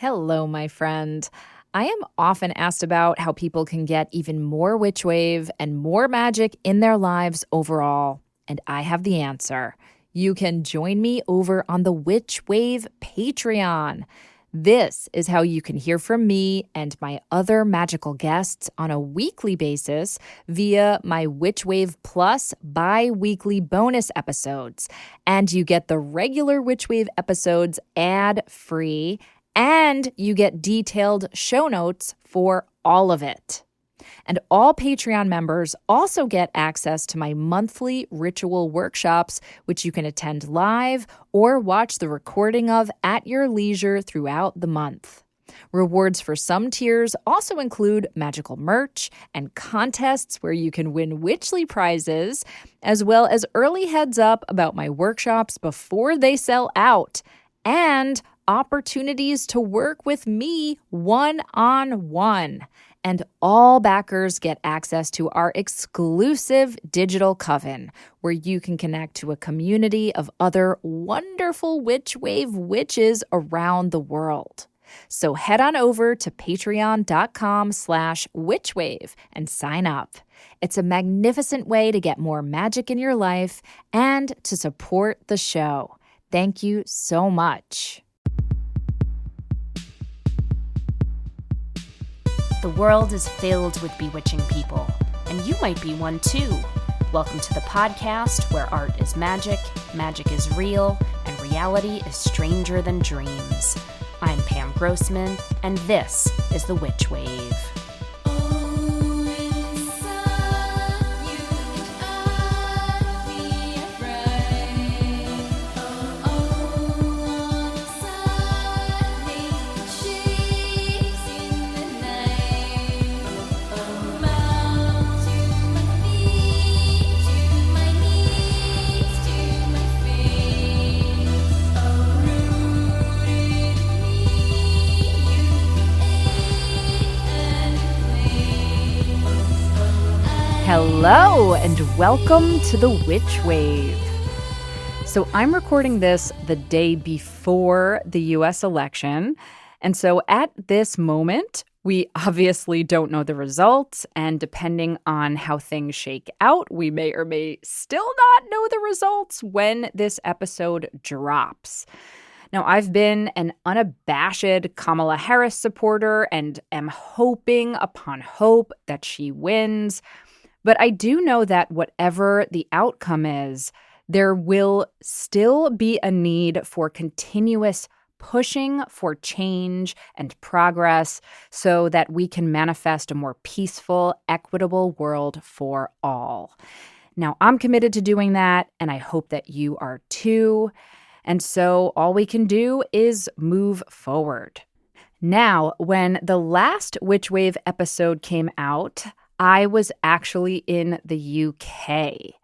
Hello, my friend. I am often asked about how people can get even more witch wave and more magic in their lives overall. And I have the answer. You can join me over on the Witch Wave Patreon. This is how you can hear from me and my other magical guests on a weekly basis via my Witch Wave Plus bi-weekly bonus episodes. And you get the regular Witch Wave episodes ad-free, and you get detailed show notes for all of it. And all Patreon members also get access to my monthly ritual workshops, which you can attend live or watch the recording of at your leisure throughout the month. Rewards for some tiers also include magical merch and contests where you can win witchly prizes, as well as early heads up about my workshops before they sell out, and opportunities to work with me one-on-one. And all backers get access to our exclusive digital coven, where you can connect to a community of other wonderful Witch Wave witches around the world. So head on over to patreon.com/witchwave and sign up. It's a magnificent way to get more magic in your life and to support the show. Thank you so much. The world is filled with bewitching people, and you might be one too. Welcome to the podcast where art is magic is real, and reality is stranger than dreams. I'm Pam Grossman, and this is The Witch Wave. Hello, and welcome to the Witch Wave. So I'm recording this the day before the U.S. election, and so at this moment, we obviously don't know the results, and depending on how things shake out, we may or may still not know the results when this episode drops. Now, I've been an unabashed Kamala Harris supporter and am hoping upon hope that she wins. But I do know that whatever the outcome is, there will still be a need for continuous pushing for change and progress so that we can manifest a more peaceful, equitable world for all. Now, I'm committed to doing that, and I hope that you are too. And so all we can do is move forward. Now, when the last Witch Wave episode came out, I was actually in the UK.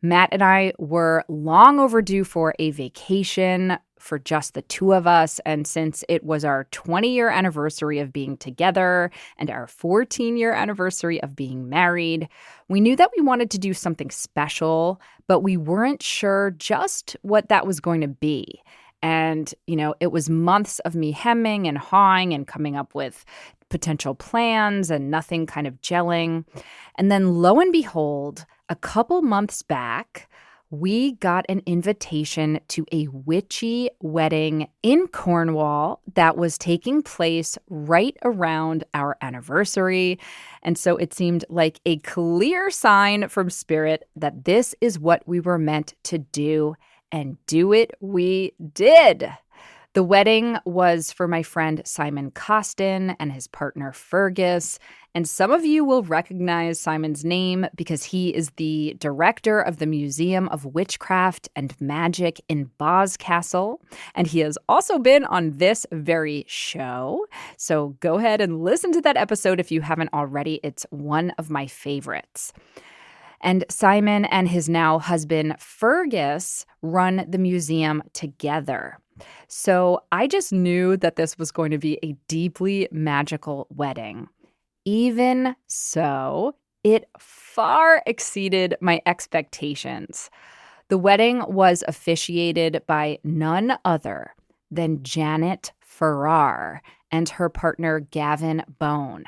Matt and I were long overdue for a vacation for just the two of us, and since it was our 20-year anniversary of being together and our 14-year anniversary of being married, we knew that we wanted to do something special, but we weren't sure just what that was going to be. And, it was months of me hemming and hawing and coming up with potential plans and nothing kind of gelling. And then lo and behold, a couple months back, we got an invitation to a witchy wedding in Cornwall that was taking place right around our anniversary. And so it seemed like a clear sign from Spirit that this is what we were meant to do. And do it we did. The wedding was for my friend Simon Costin and his partner Fergus. And some of you will recognize Simon's name because he is the director of the Museum of Witchcraft and Magic in Boscastle. And he has also been on this very show. So go ahead and listen to that episode if you haven't already. It's one of my favorites. And Simon and his now husband, Fergus, run the museum together. So I just knew that this was going to be a deeply magical wedding. Even so, it far exceeded my expectations. The wedding was officiated by none other than Janet Farrar and her partner Gavin Bone.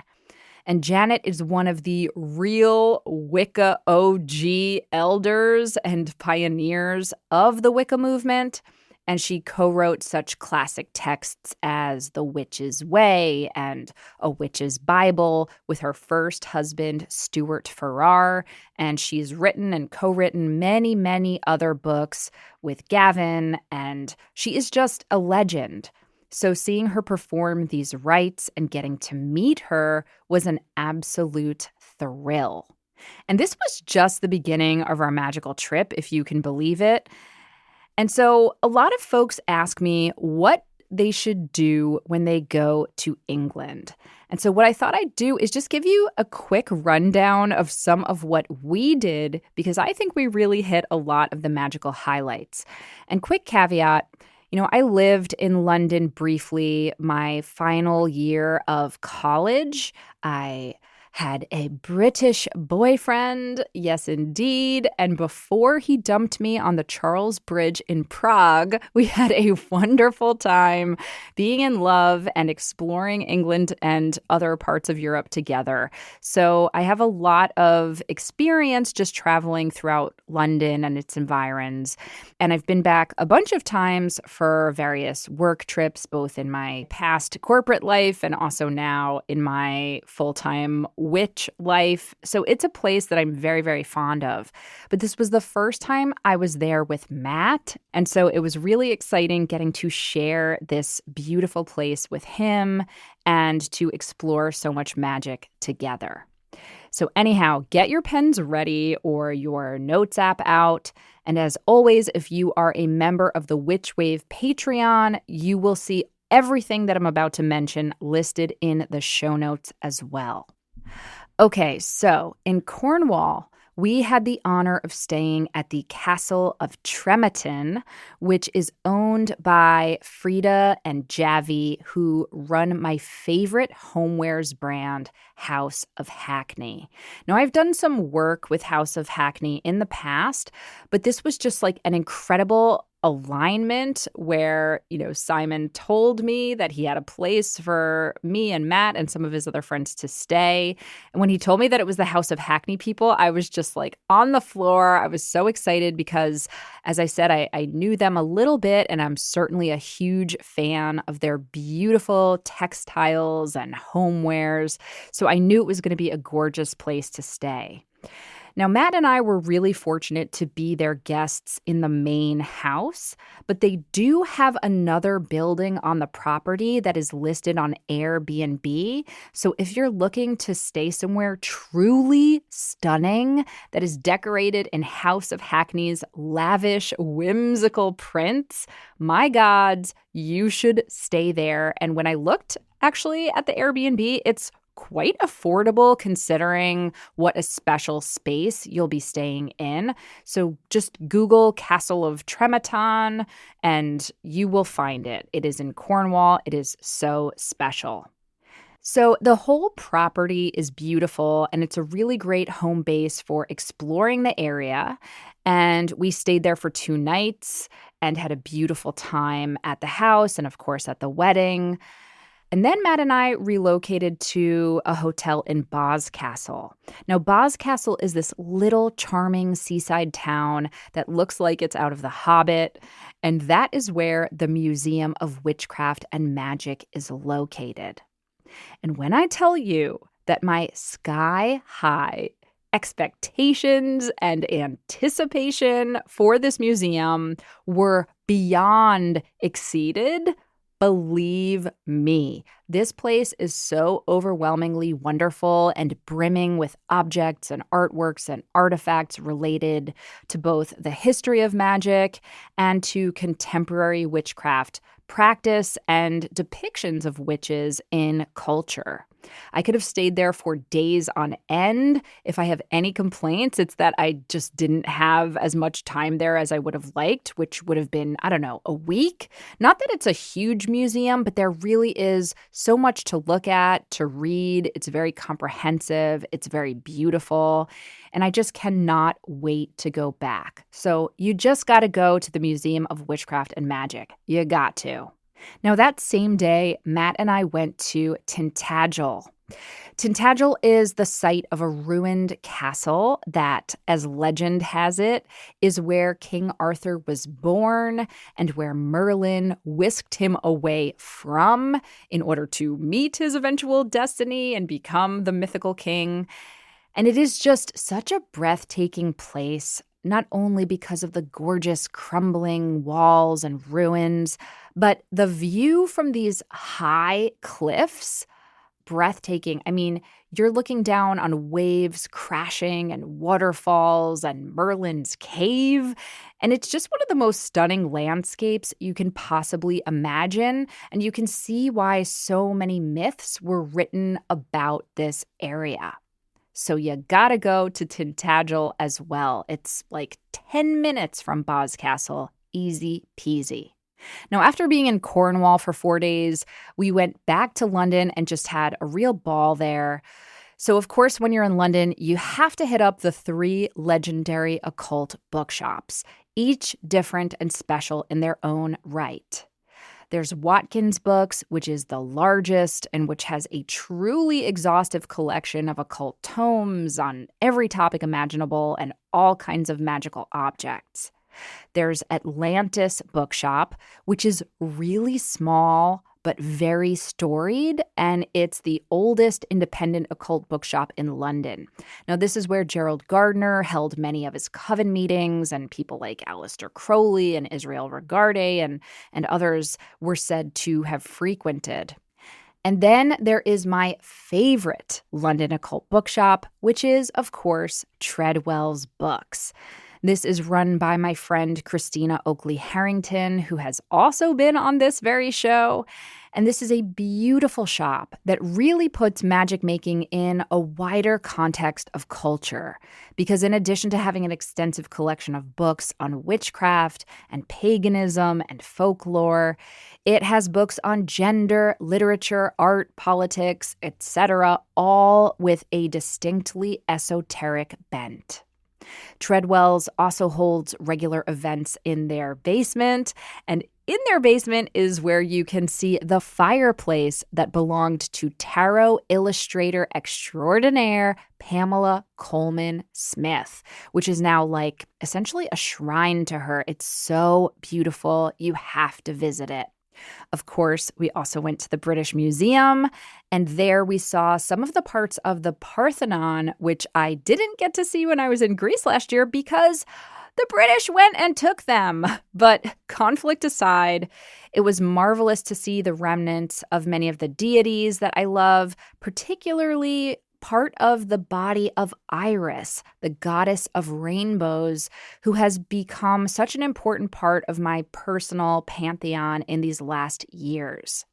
And Janet is one of the real Wicca OG elders and pioneers of the Wicca movement. And she co-wrote such classic texts as The Witch's Way and A Witch's Bible with her first husband, Stuart Farrar. And she's written and co-written many, many other books with Gavin. And she is just a legend. So seeing her perform these rites and getting to meet her was an absolute thrill. And this was just the beginning of our magical trip, if you can believe it. And so a lot of folks ask me what they should do when they go to England. And so what I thought I'd do is just give you a quick rundown of some of what we did, because I think we really hit a lot of the magical highlights. And quick caveat, I lived in London briefly my final year of college. I had a British boyfriend, yes indeed, and before he dumped me on the Charles Bridge in Prague, we had a wonderful time being in love and exploring England and other parts of Europe together. So I have a lot of experience just traveling throughout London and its environs, and I've been back a bunch of times for various work trips, both in my past corporate life and also now in my full-time witch life. So it's a place that I'm very, very fond of. But this was the first time I was there with Matt. And so it was really exciting getting to share this beautiful place with him and to explore so much magic together. So anyhow, get your pens ready or your notes app out. And as always, if you are a member of the Witch Wave Patreon, you will see everything that I'm about to mention listed in the show notes as well. Okay, so in Cornwall, we had the honor of staying at the Castle of Tremeton, which is owned by Frida and Javi, who run my favorite homewares brand, House of Hackney. Now, I've done some work with House of Hackney in the past, but this was just like an incredible alignment where, Simon told me that he had a place for me and Matt and some of his other friends to stay. And when he told me that it was the House of Hackney people, I was just like on the floor. I was so excited because, as I said, I knew them a little bit, and I'm certainly a huge fan of their beautiful textiles and homewares. So I knew it was going to be a gorgeous place to stay. Now, Matt and I were really fortunate to be their guests in the main house, but they do have another building on the property that is listed on Airbnb. So if you're looking to stay somewhere truly stunning that is decorated in House of Hackney's lavish, whimsical prints, my gods, you should stay there. And when I looked actually at the Airbnb, it's quite affordable considering what a special space you'll be staying in. So just Google Castle of Tremeton and you will find it. It is in Cornwall. It is so special. So the whole property is beautiful, and it's a really great home base for exploring the area. And we stayed there for 2 nights and had a beautiful time at the house and, of course, at the wedding. And then Matt and I relocated to a hotel in Boscastle. Now, Boscastle is this little charming seaside town that looks like it's out of The Hobbit, and that is where the Museum of Witchcraft and Magic is located. And when I tell you that my sky-high expectations and anticipation for this museum were beyond exceeded, believe me, this place is so overwhelmingly wonderful and brimming with objects and artworks and artifacts related to both the history of magic and to contemporary witchcraft practice and depictions of witches in culture. I could have stayed there for days on end. If I have any complaints, it's that I just didn't have as much time there as I would have liked, which would have been, a week. Not that it's a huge museum, but there really is so much to look at, to read. It's very comprehensive. It's very beautiful. And I just cannot wait to go back. So you just got to go to the Museum of Witchcraft and Magic. You got to. Now, that same day, Matt and I went to Tintagel. Tintagel is the site of a ruined castle that, as legend has it, is where King Arthur was born and where Merlin whisked him away from in order to meet his eventual destiny and become the mythical king. And it is just such a breathtaking place, not only because of the gorgeous crumbling walls and ruins, but the view from these high cliffs. Breathtaking. I mean, you're looking down on waves crashing and waterfalls and Merlin's cave. And it's just one of the most stunning landscapes you can possibly imagine. And you can see why so many myths were written about this area. So you gotta go to Tintagel as well. It's like 10 minutes from Boscastle. Easy peasy. Now, after being in Cornwall for 4 days, we went back to London and just had a real ball there. So, of course, when you're in London, you have to hit up the 3 legendary occult bookshops, each different and special in their own right. There's Watkins Books, which is the largest and which has a truly exhaustive collection of occult tomes on every topic imaginable and all kinds of magical objects. There's Atlantis Bookshop, which is really small but very storied, and it's the oldest independent occult bookshop in London. Now, this is where Gerald Gardner held many of his coven meetings, and people like Aleister Crowley and Israel Regardie and others were said to have frequented. And then there is my favorite London occult bookshop, which is, of course, Treadwell's Books. This is run by my friend Christina Oakley Harrington, who has also been on this very show. And this is a beautiful shop that really puts magic making in a wider context of culture. Because in addition to having an extensive collection of books on witchcraft and paganism and folklore, it has books on gender, literature, art, politics, etc., all with a distinctly esoteric bent. Treadwell's also holds regular events in their basement, and in their basement is where you can see the fireplace that belonged to tarot illustrator extraordinaire Pamela Coleman Smith, which is now like essentially a shrine to her. It's so beautiful. You have to visit it. Of course, we also went to the British Museum, and there we saw some of the parts of the Parthenon, which I didn't get to see when I was in Greece last year because the British went and took them. But conflict aside, it was marvelous to see the remnants of many of the deities that I love, particularly part of the body of Iris, the goddess of rainbows, who has become such an important part of my personal pantheon in these last years.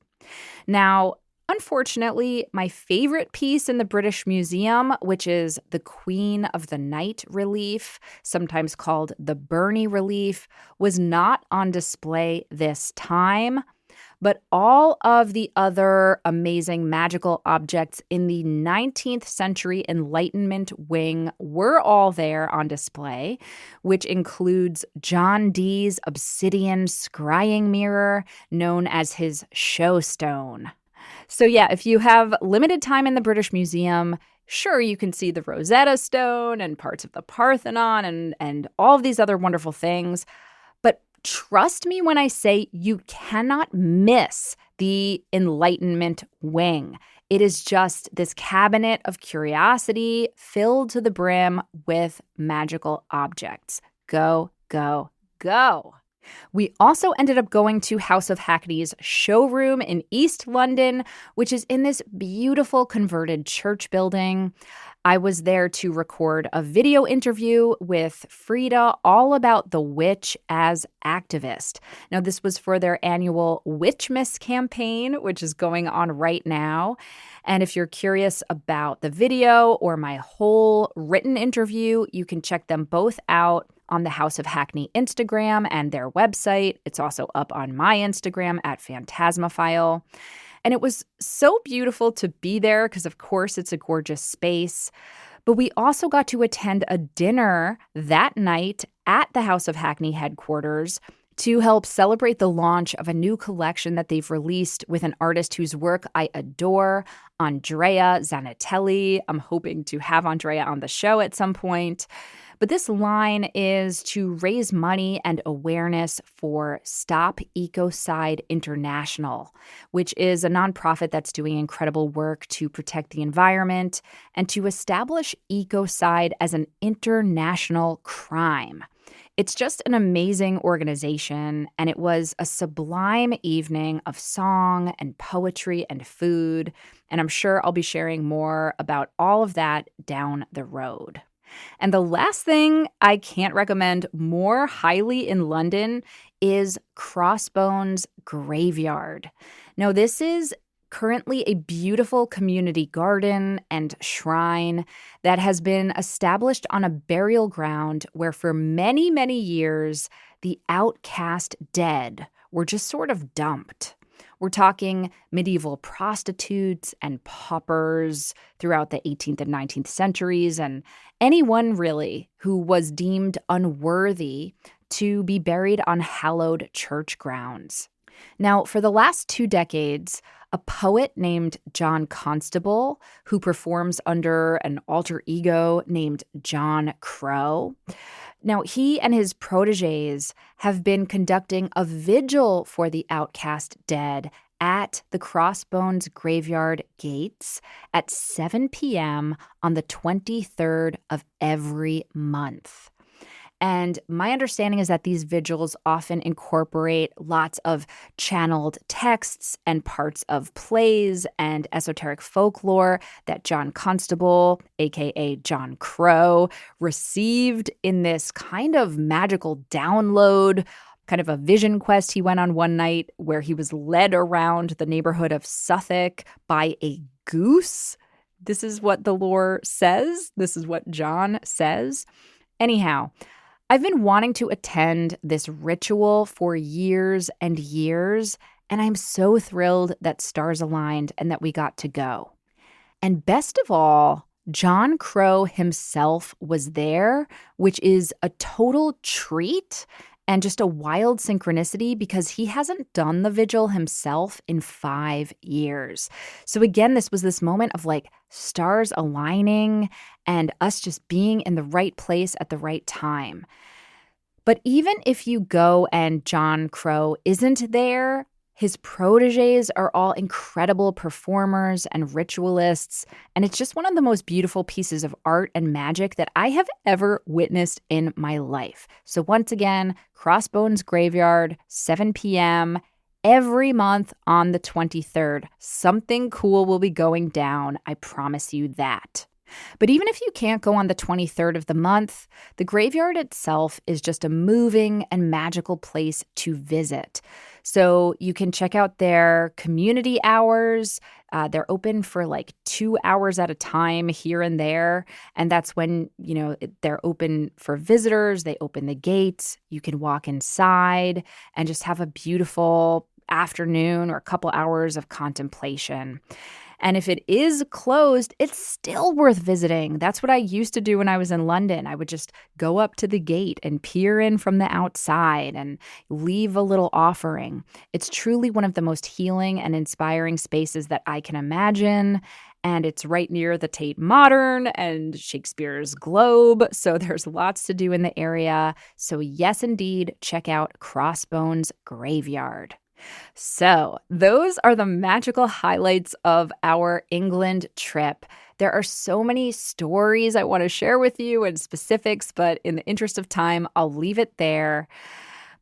Now, unfortunately, my favorite piece in the British Museum, which is the Queen of the Night relief, sometimes called the Burney relief, was not on display this time. But all of the other amazing magical objects in the 19th century Enlightenment wing were all there on display, which includes John Dee's obsidian scrying mirror, known as his show stone. So yeah, if you have limited time in the British Museum, sure, you can see the Rosetta Stone and parts of the Parthenon and all of these other wonderful things. But trust me when I say you cannot miss the Enlightenment wing. It is just this cabinet of curiosity filled to the brim with magical objects. Go, go, go. We also ended up going to House of Hackney's showroom in East London, which is in this beautiful converted church building. I was there to record a video interview with Frida all about the witch as activist. Now, this was for their annual Witchmas campaign, which is going on right now. And if you're curious about the video or my whole written interview, you can check them both out on the House of Hackney Instagram and their website. It's also up on my Instagram at Phantasmophile. And it was so beautiful to be there because, of course, it's a gorgeous space. But we also got to attend a dinner that night at the House of Hackney headquarters to help celebrate the launch of a new collection that they've released with an artist whose work I adore, Andrea Zanatelli. I'm hoping to have Andrea on the show at some point. But this line is to raise money and awareness for Stop Ecocide International, which is a nonprofit that's doing incredible work to protect the environment and to establish ecocide as an international crime. It's just an amazing organization, and it was a sublime evening of song and poetry and food, and I'm sure I'll be sharing more about all of that down the road. And the last thing I can't recommend more highly in London is Crossbones Graveyard. Now, this is currently a beautiful community garden and shrine that has been established on a burial ground where for many, many years, the outcast dead were just sort of dumped. We're talking medieval prostitutes and paupers throughout the 18th and 19th centuries, and anyone really who was deemed unworthy to be buried on hallowed church grounds. Now, for the last 2 decades, a poet named John Constable, who performs under an alter ego named John Crow. Now, he and his protégés have been conducting a vigil for the outcast dead at the Crossbones Graveyard gates at 7 p.m. on the 23rd of every month. And my understanding is that these vigils often incorporate lots of channeled texts and parts of plays and esoteric folklore that John Constable, aka John Crow, received in this kind of magical download, kind of a vision quest he went on one night where he was led around the neighborhood of Suffolk by a goose. This is what the lore says. This is what John says. Anyhow, I've been wanting to attend this ritual for years and years, and I'm so thrilled that stars aligned and that we got to go. And best of all, John Crow himself was there, which is a total treat and just a wild synchronicity because he hasn't done the vigil himself in 5 years. So again, this was this moment of like stars aligning and us just being in the right place at the right time. But even if you go and John Crow isn't there, his protégés are all incredible performers and ritualists, and it's just one of the most beautiful pieces of art and magic that I have ever witnessed in my life. So once again, Crossbones Graveyard, 7 p.m., every month on the 23rd. Something cool will be going down, I promise you that. But even if you can't go on the 23rd of the month, the graveyard itself is just a moving and magical place to visit. So you can check out their community hours. They're open for like 2 hours at a time here and there. And that's when, they're open for visitors. They open the gates. You can walk inside and just have a beautiful afternoon or a couple hours of contemplation. And if it is closed, it's still worth visiting. That's what I used to do when I was in London. I would just go up to the gate and peer in from the outside and leave a little offering. It's truly one of the most healing and inspiring spaces that I can imagine. And it's right near the Tate Modern and Shakespeare's Globe. So there's lots to do in the area. So yes, indeed, check out Crossbones Graveyard. So those are the magical highlights of our England trip. There are so many stories I want to share with you and specifics, but in the interest of time, I'll leave it there.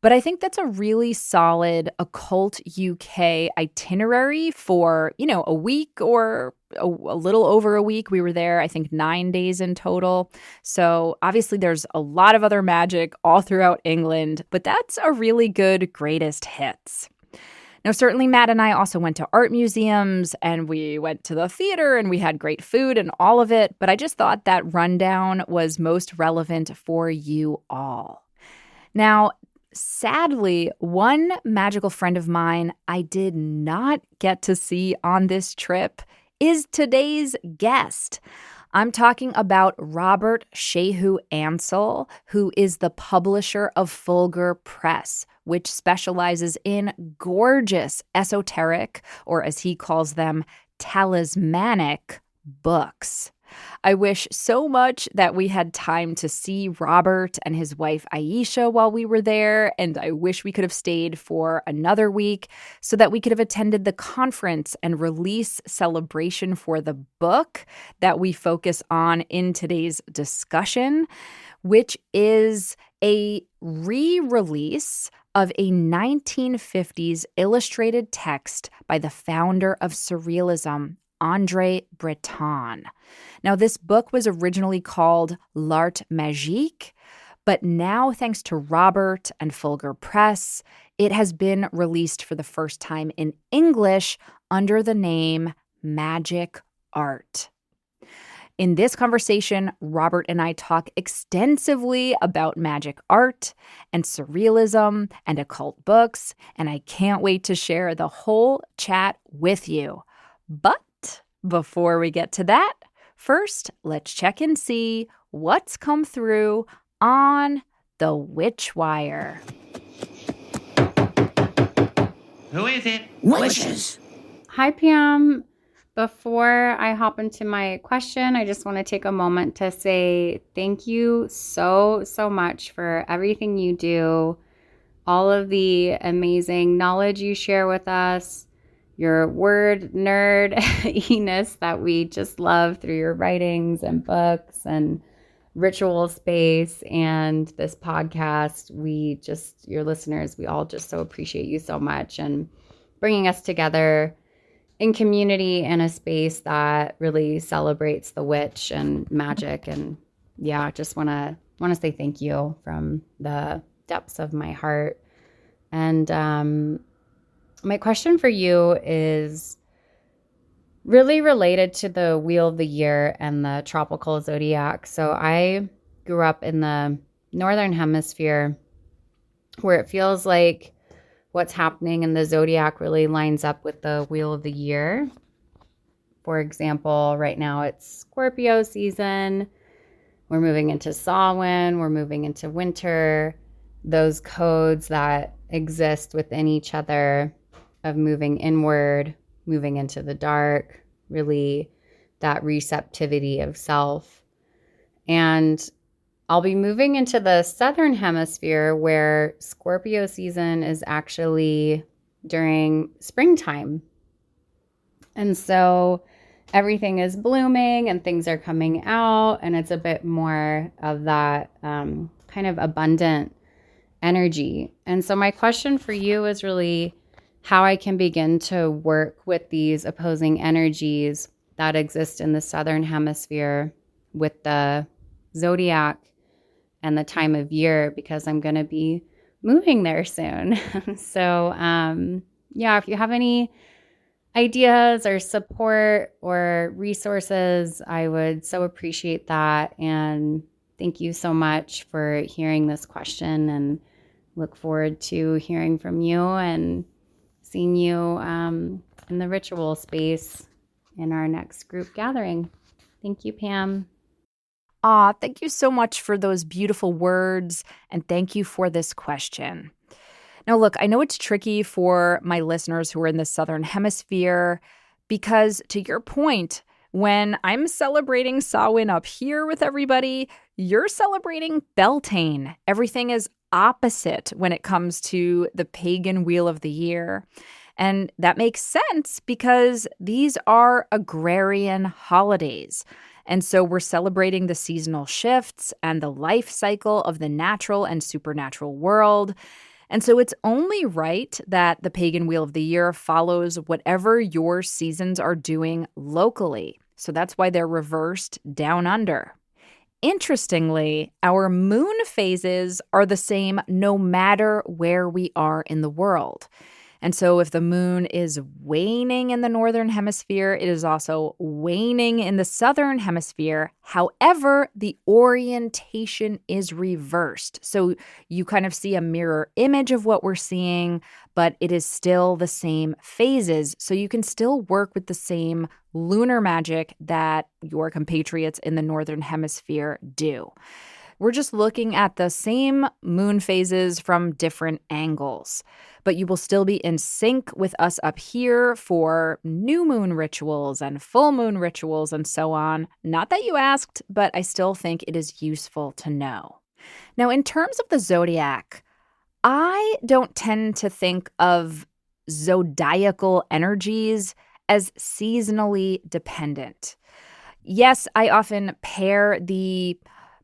But I think that's a really solid occult UK itinerary for, a week or a little over a week. We were there, I think, 9 days in total. So obviously there's a lot of other magic all throughout England, but that's a really good greatest hits. Now, certainly Matt and I also went to art museums and we went to the theater and we had great food and all of it, but I just thought that rundown was most relevant for you all. Now, sadly, one magical friend of mine I did not get to see on this trip is today's guest. I'm talking about Robert Shehu-Ansell, who is the publisher of Fulgur Press, which specializes in gorgeous esoteric, or as he calls them, talismanic books. I wish so much that we had time to see Robert and his wife Aisha while we were there, and I wish we could have stayed for another week so that we could have attended the conference and release celebration for the book that we focus on in today's discussion, which is a re-release of a 1950s illustrated text by the founder of Surrealism, André Breton. Now, this book was originally called L'Art Magique, but now, thanks to Robert and Fulgur Press, it has been released for the first time in English under the name Magic Art. In this conversation, Robert and I talk extensively about magic art and surrealism and occult books, and I can't wait to share the whole chat with you. But before we get to that, first, let's check and see what's come through on the Witch Wire. Who is it? Witches. Hi, Pam. Before I hop into my question, I just want to take a moment to say thank you so much for everything you do, all of the amazing knowledge you share with us, your word nerd-iness that we just love through your writings and books and ritual space and this podcast. Your listeners, we all just so appreciate you so much and bringing us together in community in a space that really celebrates the witch and magic. And yeah, just want to say thank you from the depths of my heart. And my question for you is really related to the Wheel of the Year and the tropical zodiac. So I grew up in the Northern Hemisphere where it feels like what's happening in the zodiac really lines up with the Wheel of the Year. For example, right now it's Scorpio season. We're moving into Samhain. We're moving into winter. Those codes that exist within each other of moving inward, moving into the dark, really that receptivity of self. And I'll be moving into the Southern Hemisphere where Scorpio season is actually during springtime. And so everything is blooming and things are coming out, and it's a bit more of that kind of abundant energy. And so my question for you is really how I can begin to work with these opposing energies that exist in the Southern Hemisphere with the zodiac and the time of year, because I'm going to be moving there soon. So, if you have any ideas or support or resources, I would so appreciate that. And thank you so much for hearing this question, and look forward to hearing from you and seeing you in the ritual space in our next group gathering. Thank you, Pam. Thank you so much for those beautiful words, and thank you for this question. Now, look, I know it's tricky for my listeners who are in the Southern Hemisphere because, to your point, when I'm celebrating Samhain up here with everybody, you're celebrating Beltane. Everything is opposite when it comes to the pagan Wheel of the Year. And that makes sense because these are agrarian holidays. And so we're celebrating the seasonal shifts and the life cycle of the natural and supernatural world. And so it's only right that the pagan Wheel of the Year follows whatever your seasons are doing locally. So that's why they're reversed down under. Interestingly, our moon phases are the same no matter where we are in the world. And so if the moon is waning in the Northern Hemisphere, it is also waning in the Southern Hemisphere. However, the orientation is reversed. So you kind of see a mirror image of what we're seeing, but it is still the same phases. So you can still work with the same lunar magic that your compatriots in the Northern Hemisphere do. We're just looking at the same moon phases from different angles. But you will still be in sync with us up here for new moon rituals and full moon rituals and so on. Not that you asked, but I still think it is useful to know. Now, in terms of the zodiac, I don't tend to think of zodiacal energies as seasonally dependent. Yes, I often pair the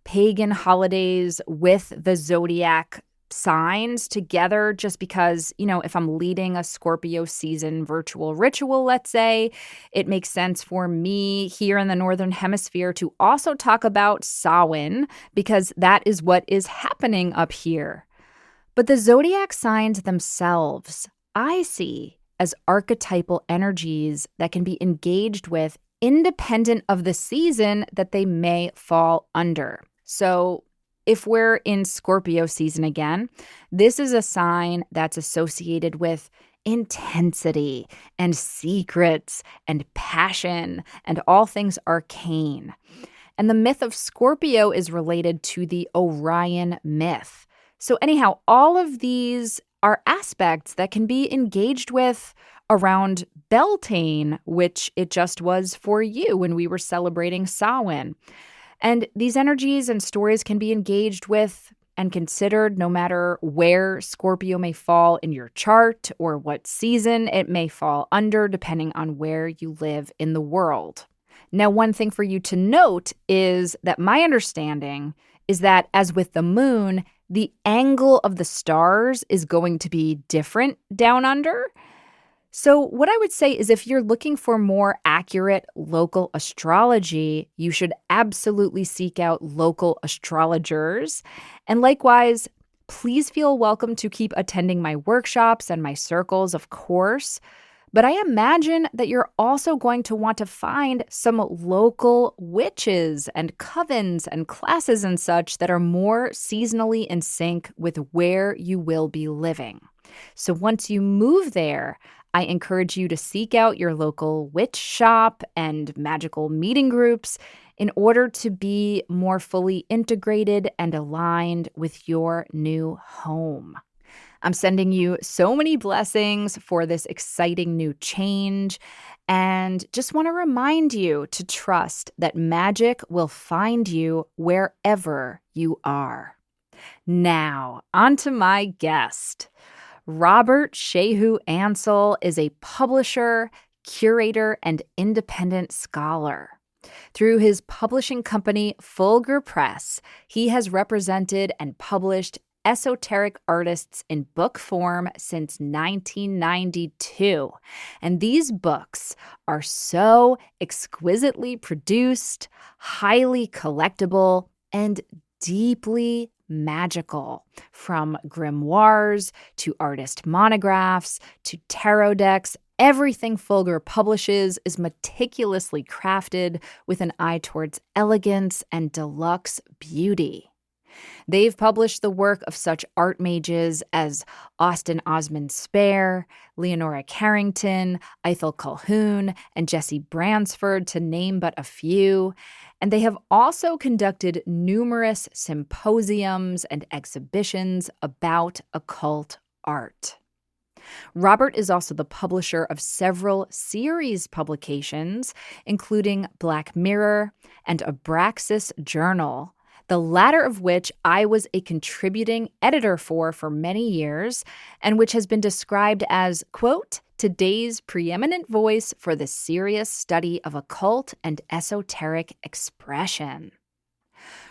pagan holidays with the zodiac signs together just because, if I'm leading a Scorpio season virtual ritual, let's say, it makes sense for me here in the Northern Hemisphere to also talk about Samhain because that is what is happening up here. But the zodiac signs themselves, I see as archetypal energies that can be engaged with independent of the season that they may fall under. So if we're in Scorpio season again, this is a sign that's associated with intensity and secrets and passion and all things arcane. And the myth of Scorpio is related to the Orion myth. So anyhow, all of these are aspects that can be engaged with around Beltane, which it just was for you when we were celebrating Samhain. And these energies and stories can be engaged with and considered no matter where Scorpio may fall in your chart or what season it may fall under, depending on where you live in the world. Now, one thing for you to note is that my understanding is that, as with the moon, the angle of the stars is going to be different down under. So what I would say is if you're looking for more accurate local astrology, you should absolutely seek out local astrologers. And likewise, please feel welcome to keep attending my workshops and my circles, of course. But I imagine that you're also going to want to find some local witches and covens and classes and such that are more seasonally in sync with where you will be living. So once you move there, I encourage you to seek out your local witch shop and magical meeting groups in order to be more fully integrated and aligned with your new home. I'm sending you so many blessings for this exciting new change and just want to remind you to trust that magic will find you wherever you are. Now, on to my guest. Robert Shehu-Ansell is a publisher, curator, and independent scholar. Through his publishing company, Fulgur Press, he has represented and published esoteric artists in book form since 1992. And these books are so exquisitely produced, highly collectible, and deeply magical, from grimoires to artist monographs to tarot decks. Everything Fulgur publishes is meticulously crafted with an eye towards elegance and deluxe beauty. They've published the work of such art mages as Austin Osman Spare, Leonora Carrington, Ethel Colquhoun, and Jessie Bransford, to name but a few. And they have also conducted numerous symposiums and exhibitions about occult art. Robert is also the publisher of several series publications, including Black Mirror and Abraxas Journal, the latter of which I was a contributing editor for many years, and which has been described as, quote, today's preeminent voice for the serious study of occult and esoteric expression.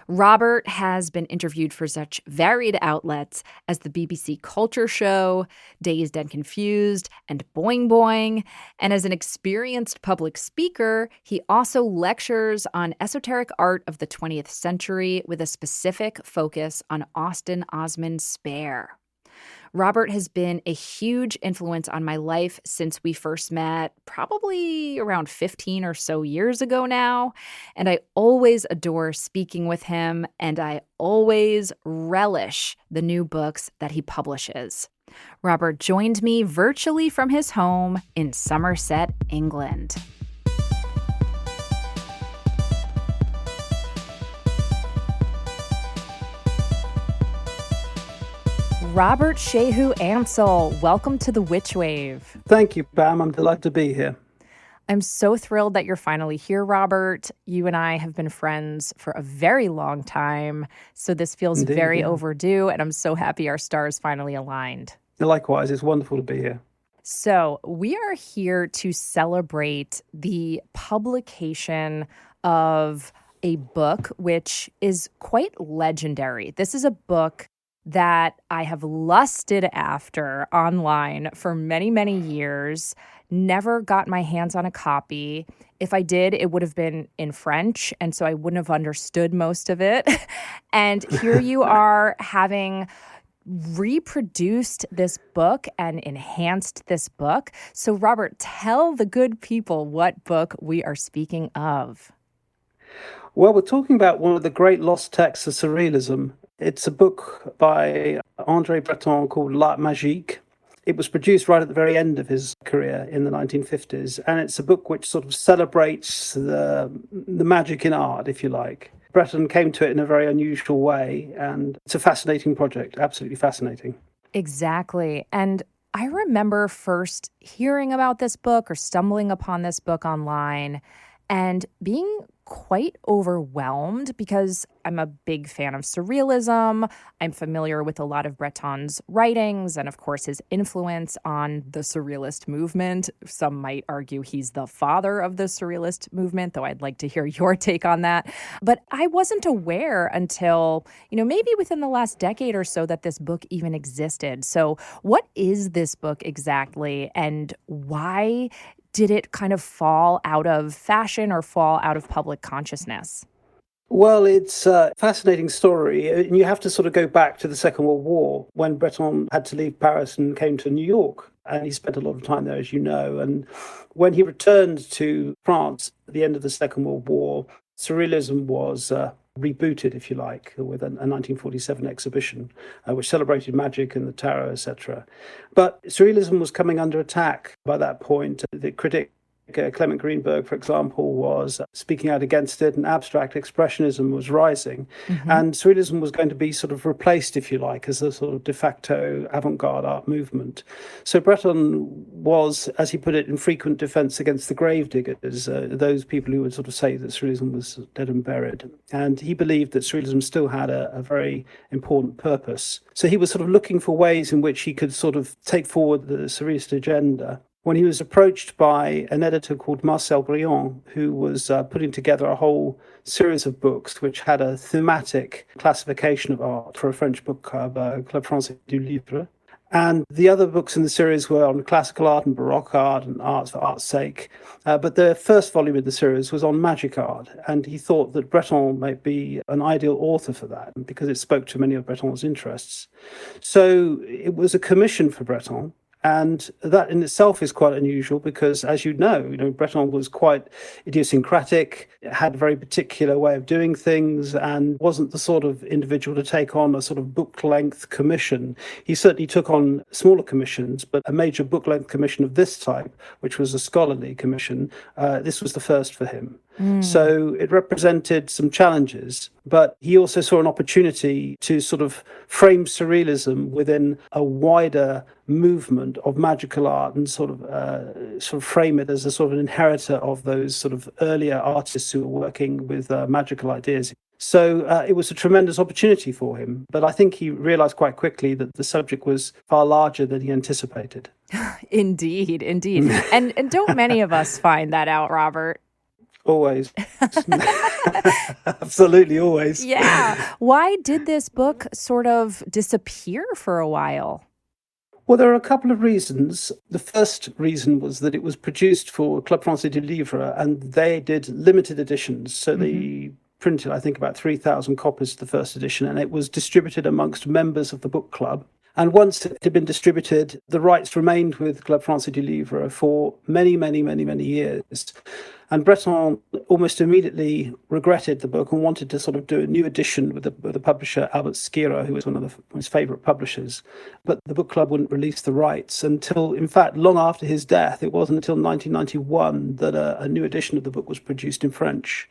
Robert has been interviewed for such varied outlets as the BBC Culture Show, Dazed and Confused, and Boing Boing. And as an experienced public speaker, he also lectures on esoteric art of the 20th century with a specific focus on Austin Osman Spare. Robert has been a huge influence on my life since we first met, probably around 15 or so years ago now, and I always adore speaking with him, and I always relish the new books that he publishes. Robert joined me virtually from his home in Somerset, England. Robert Shehu-Ansell, welcome to the Witch Wave. Thank you, Pam. I'm delighted to be here. I'm so thrilled that you're finally here, Robert. You and I have been friends for a very long time, so this feels Indeed, very yeah. overdue, and I'm so happy our stars finally aligned. Likewise, it's wonderful to be here. So we are here to celebrate the publication of a book which is quite legendary. This is a book that I have lusted after online for many, many years. Never got my hands on a copy. If I did, it would have been in French, and so I wouldn't have understood most of it. And here you are having reproduced this book and enhanced this book. So, Robert, tell the good people what book we are speaking of. Well, we're talking about one of the great lost texts of Surrealism. It's a book by André Breton called L'Art Magique. It was produced right at the very end of his career in the 1950s, and it's a book which sort of celebrates the magic in art, if you like. Breton came to it in a very unusual way, and it's a fascinating project, absolutely fascinating. Exactly. And I remember first hearing about this book or stumbling upon this book online and being quite overwhelmed because I'm a big fan of Surrealism. I'm familiar with a lot of Breton's writings and, of course, his influence on the Surrealist movement. Some might argue he's the father of the Surrealist movement, though I'd like to hear your take on that. But I wasn't aware until, maybe within the last decade or so that this book even existed. So what is this book exactly, and why did it kind of fall out of fashion or fall out of public consciousness? Well, it's a fascinating story. And you have to sort of go back to the Second World War when Breton had to leave Paris and came to New York. And he spent a lot of time there, as you know. And when he returned to France at the end of the Second World War, Surrealism was rebooted, if you like, with a 1947 exhibition, which celebrated magic and the tarot, etc. But Surrealism was coming under attack by that point. The critic Clement Greenberg, for example, was speaking out against it, and abstract expressionism was rising. Mm-hmm. And Surrealism was going to be sort of replaced, if you like, as a sort of de facto avant-garde art movement. So Breton was, as he put it, in frequent defense against the gravediggers, those people who would sort of say that Surrealism was dead and buried. And he believed that Surrealism still had a very important purpose. So he was sort of looking for ways in which he could sort of take forward the Surrealist agenda. When he was approached by an editor called Marcel Briand, who was putting together a whole series of books which had a thematic classification of art for a French book club, Club Français du Livre. And the other books in the series were on classical art and Baroque art and art for art's sake. But the first volume of the series was on magic art. And he thought that Breton might be an ideal author for that because it spoke to many of Breton's interests. So it was a commission for Breton. And that in itself is quite unusual because, as you know, Breton was quite idiosyncratic, had a very particular way of doing things, and wasn't the sort of individual to take on a sort of book-length commission. He certainly took on smaller commissions, but a major book-length commission of this type, which was a scholarly commission, this was the first for him. So it represented some challenges, but he also saw an opportunity to sort of frame Surrealism within a wider movement of magical art and sort of frame it as a sort of an inheritor of those sort of earlier artists who were working with magical ideas. So it was a tremendous opportunity for him, but I think he realized quite quickly that the subject was far larger than he anticipated. Indeed. And don't many of us find that out, Robert? Always. Absolutely, always. Yeah. Why did this book sort of disappear for a while? Well, there are a couple of reasons. The first reason was that it was produced for Club Français du Livre, and they did limited editions. So they printed, I think, about 3,000 copies of the first edition, and it was distributed amongst members of the book club. And once it had been distributed, the rights remained with Club Français du Livre for many, many, many, many years. And Breton almost immediately regretted the book and wanted to sort of do a new edition with the publisher Albert Schira, who was one of his favourite publishers. But the book club wouldn't release the rights until, in fact, long after his death. It wasn't until 1991 that a new edition of the book was produced in French.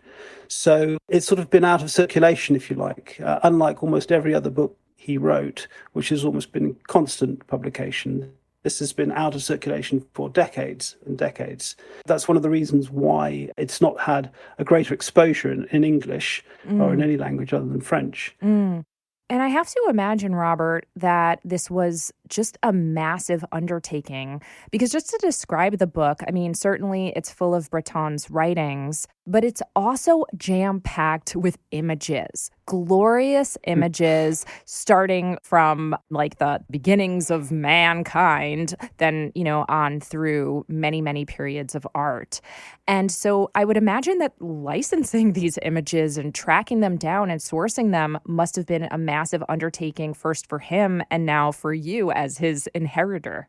So it's sort of been out of circulation, if you like. Unlike almost every other book he wrote, which has almost been constant publication. This has been out of circulation for decades and decades. That's one of the reasons why it's not had a greater exposure in English or in any language other than French. And I have to imagine, Robert, that this was just a massive undertaking, because just to describe the book, I mean, certainly it's full of Breton's writings, but it's also jam-packed with images, glorious images, starting from like the beginnings of mankind, then, on through many, many periods of art. And so I would imagine that licensing these images and tracking them down and sourcing them must have been a massive undertaking, first for him and now for you as his inheritor.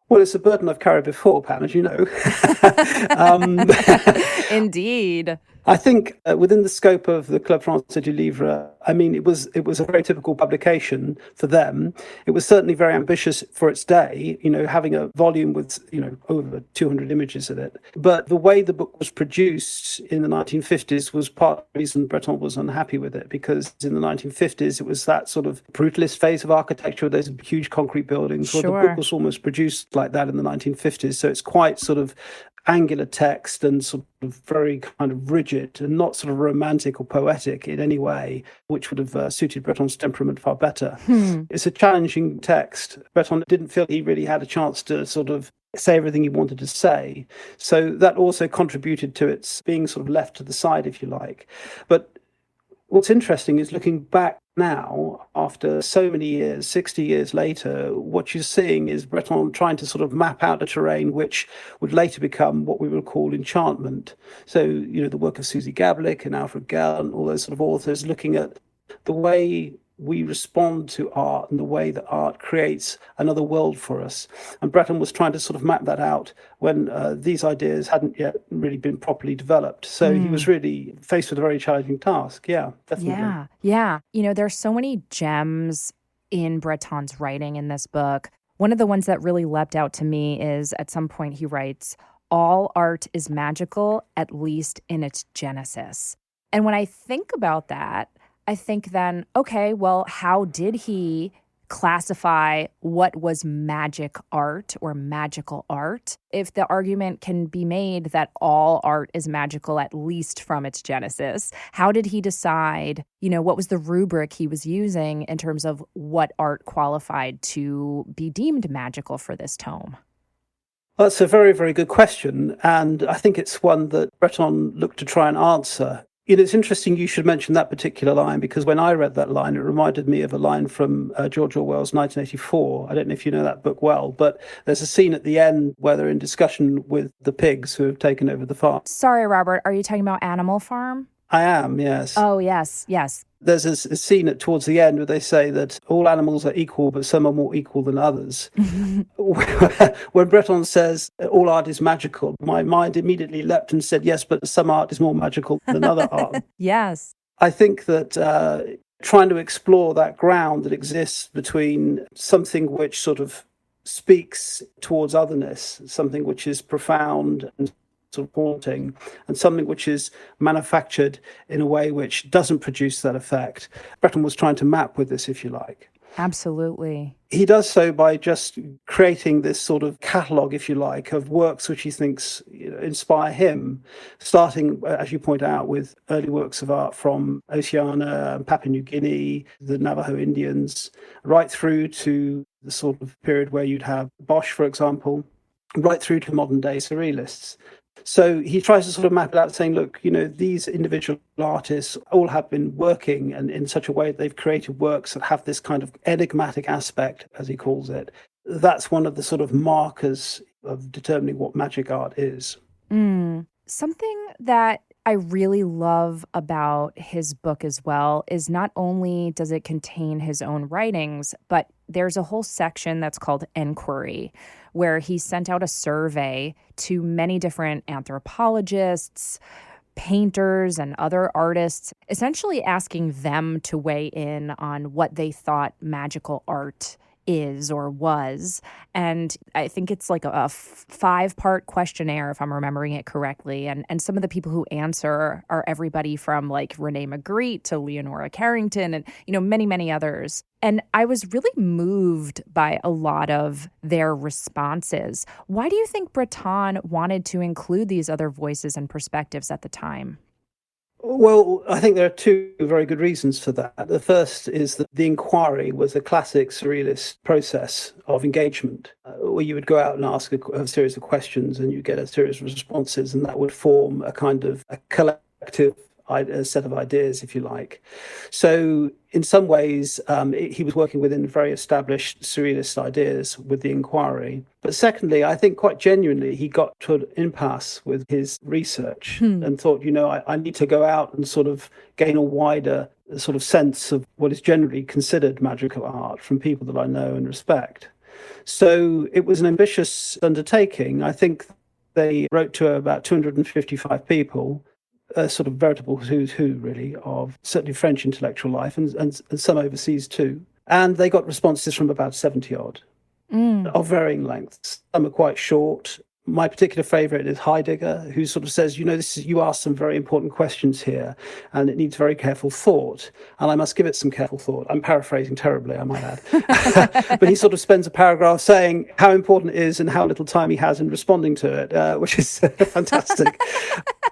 Well, it's a burden I've carried before, Pam, as you know. Indeed. I think within the scope of the Club Français du Livre, I mean, it was a very typical publication for them. It was certainly very ambitious for its day, having a volume with, over 200 images in it. But the way the book was produced in the 1950s was part of the reason Breton was unhappy with it, because in the 1950s, it was that sort of brutalist phase of architecture, those huge concrete buildings. Well, the book was almost produced like that in the 1950s. So it's quite sort of angular text and sort of very kind of rigid and not sort of romantic or poetic in any way, which would have suited Breton's temperament far better. It's a challenging text. Breton didn't feel he really had a chance to sort of say everything he wanted to say. So that also contributed to its being sort of left to the side, if you like. But what's interesting is looking back now, after so many years, 60 years later, what you're seeing is Breton trying to sort of map out a terrain which would later become what we will call enchantment. So, the work of Susie Gablick and Alfred Gell and all those sort of authors looking at the way we respond to art and the way that art creates another world for us. And Breton was trying to sort of map that out when these ideas hadn't yet really been properly developed. So he was really faced with a very challenging task. Yeah, definitely. Yeah. There's so many gems in Breton's writing in this book. One of the ones that really leapt out to me is at some point he writes, "All art is magical, at least in its genesis." And when I think about that, I think then, okay, well, how did he classify what was magic art or magical art? If the argument can be made that all art is magical, at least from its genesis, how did he decide, what was the rubric he was using in terms of what art qualified to be deemed magical for this tome? Well, that's a very, very good question. And I think it's one that Breton looked to try and answer. It's interesting you should mention that particular line, because when I read that line, it reminded me of a line from George Orwell's 1984. I don't know if you know that book well, but there's a scene at the end where they're in discussion with the pigs who have taken over the farm. Sorry, Robert, are you talking about Animal Farm? I am, yes. Oh, yes. There's a scene towards the end where they say that all animals are equal, but some are more equal than others. When Breton says all art is magical, my mind immediately leapt and said, yes, but some art is more magical than other art. Yes. I think that trying to explore that ground that exists between something which sort of speaks towards otherness, something which is profound and sort of haunting, and something which is manufactured in a way which doesn't produce that effect. Breton was trying to map with this, if you like. Absolutely. He does so by just creating this sort of catalogue, if you like, of works which he thinks inspire him, starting, as you point out, with early works of art from Oceania and Papua New Guinea, the Navajo Indians, right through to the sort of period where you'd have Bosch, for example, right through to modern-day surrealists. So he tries to sort of map it out, saying, look, these individual artists all have been working and in such a way that they've created works that have this kind of enigmatic aspect, as he calls it. That's one of the sort of markers of determining what magic art is. Something that I really love about his book as well is not only does it contain his own writings, but there's a whole section that's called Enquiry, where he sent out a survey to many different anthropologists, painters, and other artists, essentially asking them to weigh in on what they thought magical art is or was. And I think it's like a 5-part questionnaire, if I'm remembering it correctly. And some of the people who answer are everybody from like Renee Magritte to Leonora Carrington and, many, many others. And I was really moved by a lot of their responses. Why do you think Breton wanted to include these other voices and perspectives at the time? Well, I think there are two very good reasons for that. The first is that the inquiry was a classic surrealist process of engagement, where you would go out and ask a series of questions and you get a series of responses, and that would form a kind of a collective set of ideas, if you like. So in some ways, he was working within very established surrealist ideas with the inquiry. But secondly, I think quite genuinely, he got to an impasse with his research and thought, I need to go out and sort of gain a wider sort of sense of what is generally considered magical art from people that I know and respect. So it was an ambitious undertaking. I think they wrote to about 255 people, a sort of veritable who's who, really, of certainly French intellectual life and some overseas too. And they got responses from about 70 odd of varying lengths. Some are quite short. My particular favourite is Heidegger, who sort of says, you asked some very important questions here, and it needs very careful thought, and I must give it some careful thought. I'm paraphrasing terribly, I might add. But he sort of spends a paragraph saying how important it is and how little time he has in responding to it, which is fantastic.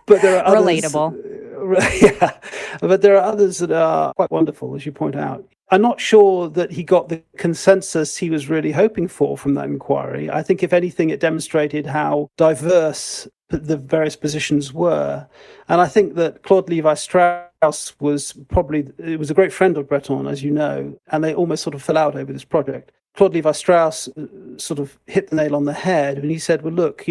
But there are others, relatable. Yeah, but there are others that are quite wonderful, as you point out. I'm not sure that he got the consensus he was really hoping for from that inquiry. I think, if anything, it demonstrated how diverse the various positions were. And I think that Claude Levi-Strauss was a great friend of Breton, as you know, and they almost sort of fell out over this project. Claude Levi-Strauss sort of hit the nail on the head when he said, well, look,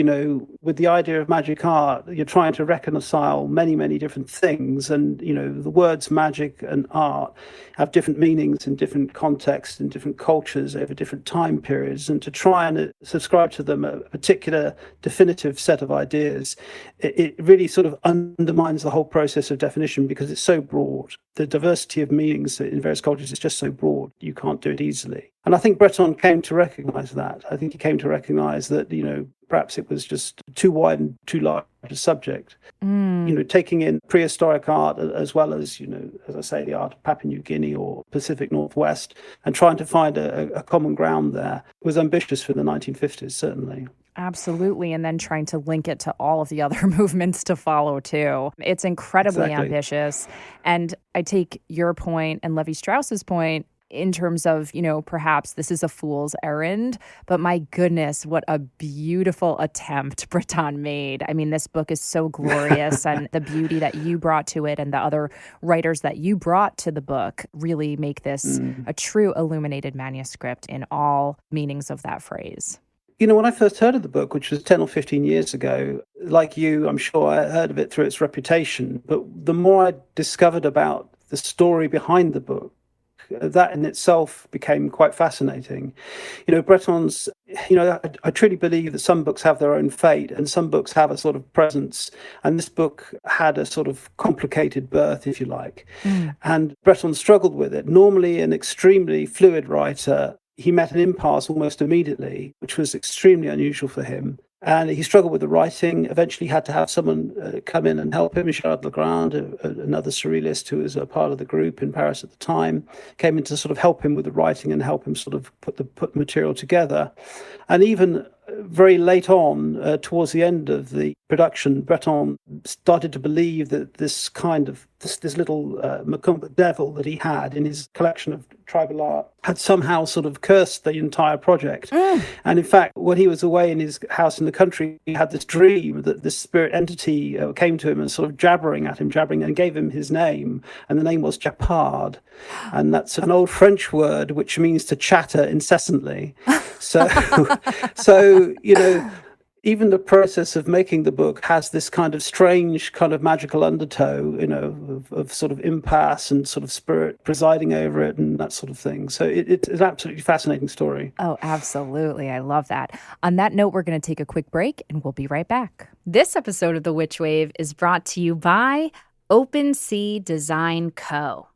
with the idea of magic art, you're trying to reconcile many, many different things. And, the words magic and art have different meanings in different contexts and different cultures over different time periods. And to try and subscribe to them a particular definitive set of ideas, it really sort of undermines the whole process of definition because it's so broad. The diversity of meanings in various cultures is just so broad, you can't do it easily. And I think Breton came to recognize that. I think he came to recognize that, perhaps it was just too wide and too large a subject. Taking in prehistoric art as well as, as I say, the art of Papua New Guinea or Pacific Northwest, and trying to find a common ground there was ambitious for the 1950s, certainly. Absolutely. And then trying to link it to all of the other movements to follow, too. It's incredibly ambitious. And I take your point and Levi-Strauss's point in terms of, perhaps this is a fool's errand, but my goodness, what a beautiful attempt Breton made. I mean, this book is so glorious and the beauty that you brought to it and the other writers that you brought to the book really make this a true illuminated manuscript in all meanings of that phrase. When I first heard of the book, which was 10 or 15 years ago, like you, I'm sure I heard of it through its reputation. But the more I discovered about the story behind the book, that in itself became quite fascinating. Breton's, I truly believe that some books have their own fate and some books have a sort of presence. And this book had a sort of complicated birth, if you like. And Breton struggled with it. Normally an extremely fluid writer, he met an impasse almost immediately, which was extremely unusual for him. And he struggled with the writing, eventually had to have someone come in and help him. Charles Legrand, another surrealist who was a part of the group in Paris at the time, came in to sort of help him with the writing and help him sort of put the material together. And even very late on, towards the end of the production, Breton started to believe that this kind of, this little macumba devil that he had in his collection of tribal art had somehow sort of cursed the entire project. And in fact, when he was away in his house in the country, he had this dream that this spirit entity came to him and sort of jabbering and gave him his name. And the name was Japard. And that's an old French word which means to chatter incessantly. So, even the process of making the book has this kind of strange kind of magical undertow, of sort of impasse and sort of spirit presiding over it and that sort of thing. So it's an absolutely fascinating story. Oh, absolutely. I love that. On that note, we're going to take a quick break and we'll be right back. This episode of The Witch Wave is brought to you by Open Sea Design Co.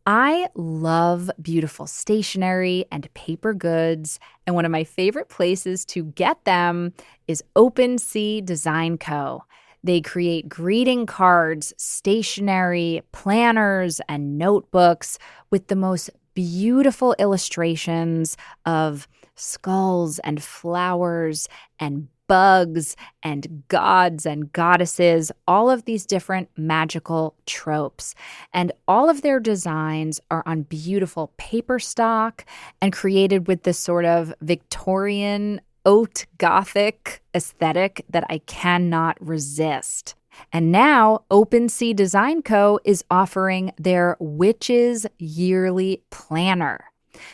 I love beautiful stationery and paper goods, and one of my favorite places to get them is OpenSea Design Co. They create greeting cards, stationery, planners, and notebooks with the most beautiful illustrations of skulls and flowers and bugs and gods and goddesses, all of these different magical tropes. And all of their designs are on beautiful paper stock and created with this sort of Victorian haute Gothic aesthetic that I cannot resist. And now OpenSea Design Co. is offering their Witches Yearly Planner.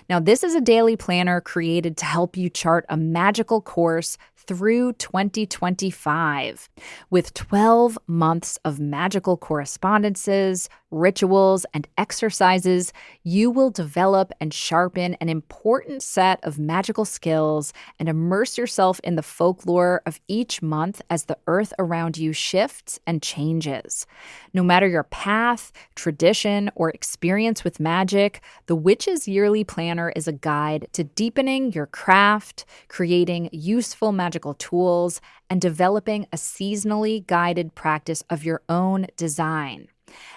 Now, this is a daily planner created to help you chart a magical course through 2025 with 12 months of magical correspondences, rituals, and exercises. You will develop and sharpen an important set of magical skills and immerse yourself in the folklore of each month as the earth around you shifts and changes. No matter your path, tradition, or experience with magic, the Witch's Yearly Planner is a guide to deepening your craft, creating useful magical tools, and developing a seasonally guided practice of your own design.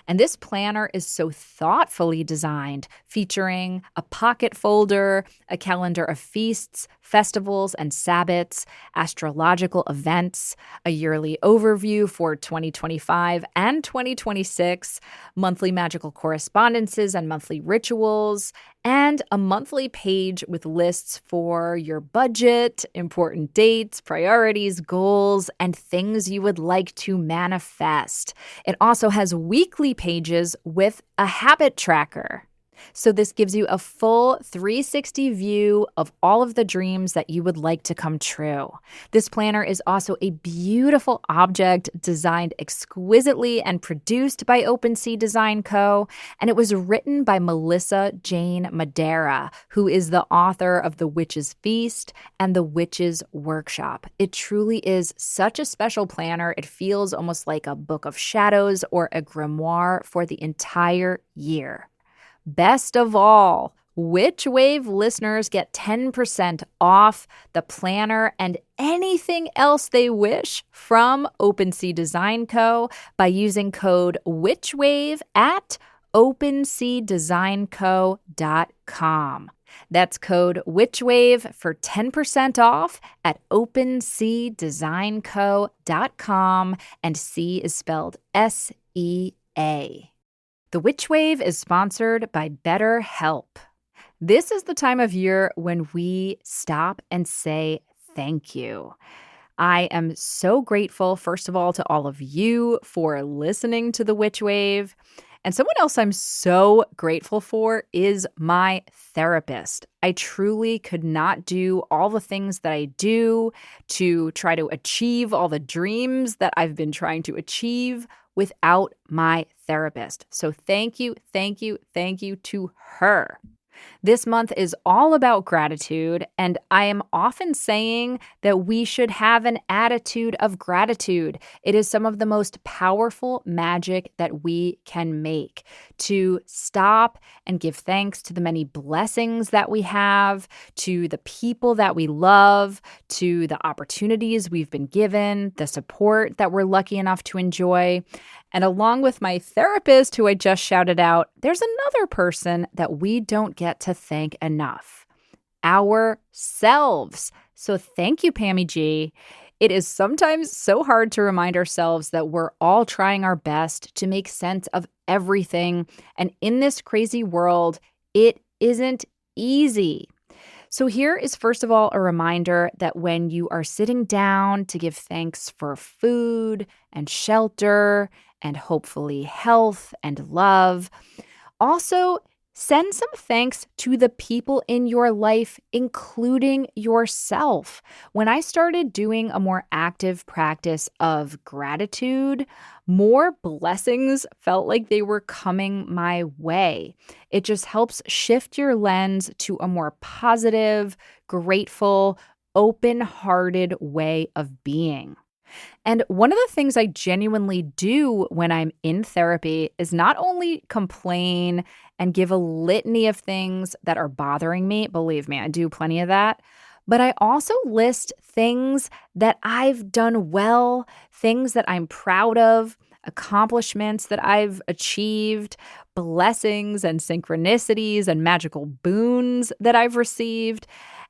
And this planner is so thoughtfully designed, featuring a pocket folder, a calendar of feasts, festivals and sabbats, astrological events, a yearly overview for 2025 and 2026, monthly magical correspondences and monthly rituals, and a monthly page with lists for your budget, important dates, priorities, goals, and things you would like to manifest. It also has weekly pages with a habit tracker. So this gives you a full 360 view of all of the dreams that you would like to come true. This planner is also a beautiful object designed exquisitely and produced by OpenSea Design Co. And it was written by Melissa Jane Madera, who is the author of The Witch's Feast and The Witch's Workshop. It truly is such a special planner. It feels almost like a book of shadows or a grimoire for the entire year. Best of all, Witch Wave listeners get 10% off the planner and anything else they wish from OpenSea Design Co. by using code WitchWave at openseadesignco.com. That's code WitchWave for 10% off at openseadesignco.com, and C is spelled S-E-A. The Witch Wave is sponsored by BetterHelp. This is the time of year when we stop and say thank you. I am so grateful, first of all, to all of you for listening to The Witch Wave. And someone else I'm so grateful for is my therapist. I truly could not do all the things that I do to try to achieve all the dreams that I've been trying to achieve without my therapist. So thank you to her. This month is all about gratitude, and I am often saying that we should have an attitude of gratitude. It is some of the most powerful magic that we can make, to stop and give thanks to the many blessings that we have, to the people that we love, to the opportunities we've been given, the support that we're lucky enough to enjoy. And along with my therapist, who I just shouted out, there's another person that we don't get to thank enough: ourselves. So thank you, Pammy G. It is sometimes so hard to remind ourselves that we're all trying our best to make sense of everything. And in this crazy world, it isn't easy. So here is, first of all, a reminder that when you are sitting down to give thanks for food and shelter and hopefully health and love, also send some thanks to the people in your life, including yourself. When I started doing a more active practice of gratitude, more blessings felt like they were coming my way. It just helps shift your lens to a more positive, grateful, open-hearted way of being. And one of the things I genuinely do when I'm in therapy is not only complain and give a litany of things that are bothering me. Believe me, I do plenty of that. But I also list things that I've done well, things that I'm proud of, accomplishments that I've achieved, blessings and synchronicities and magical boons that I've received.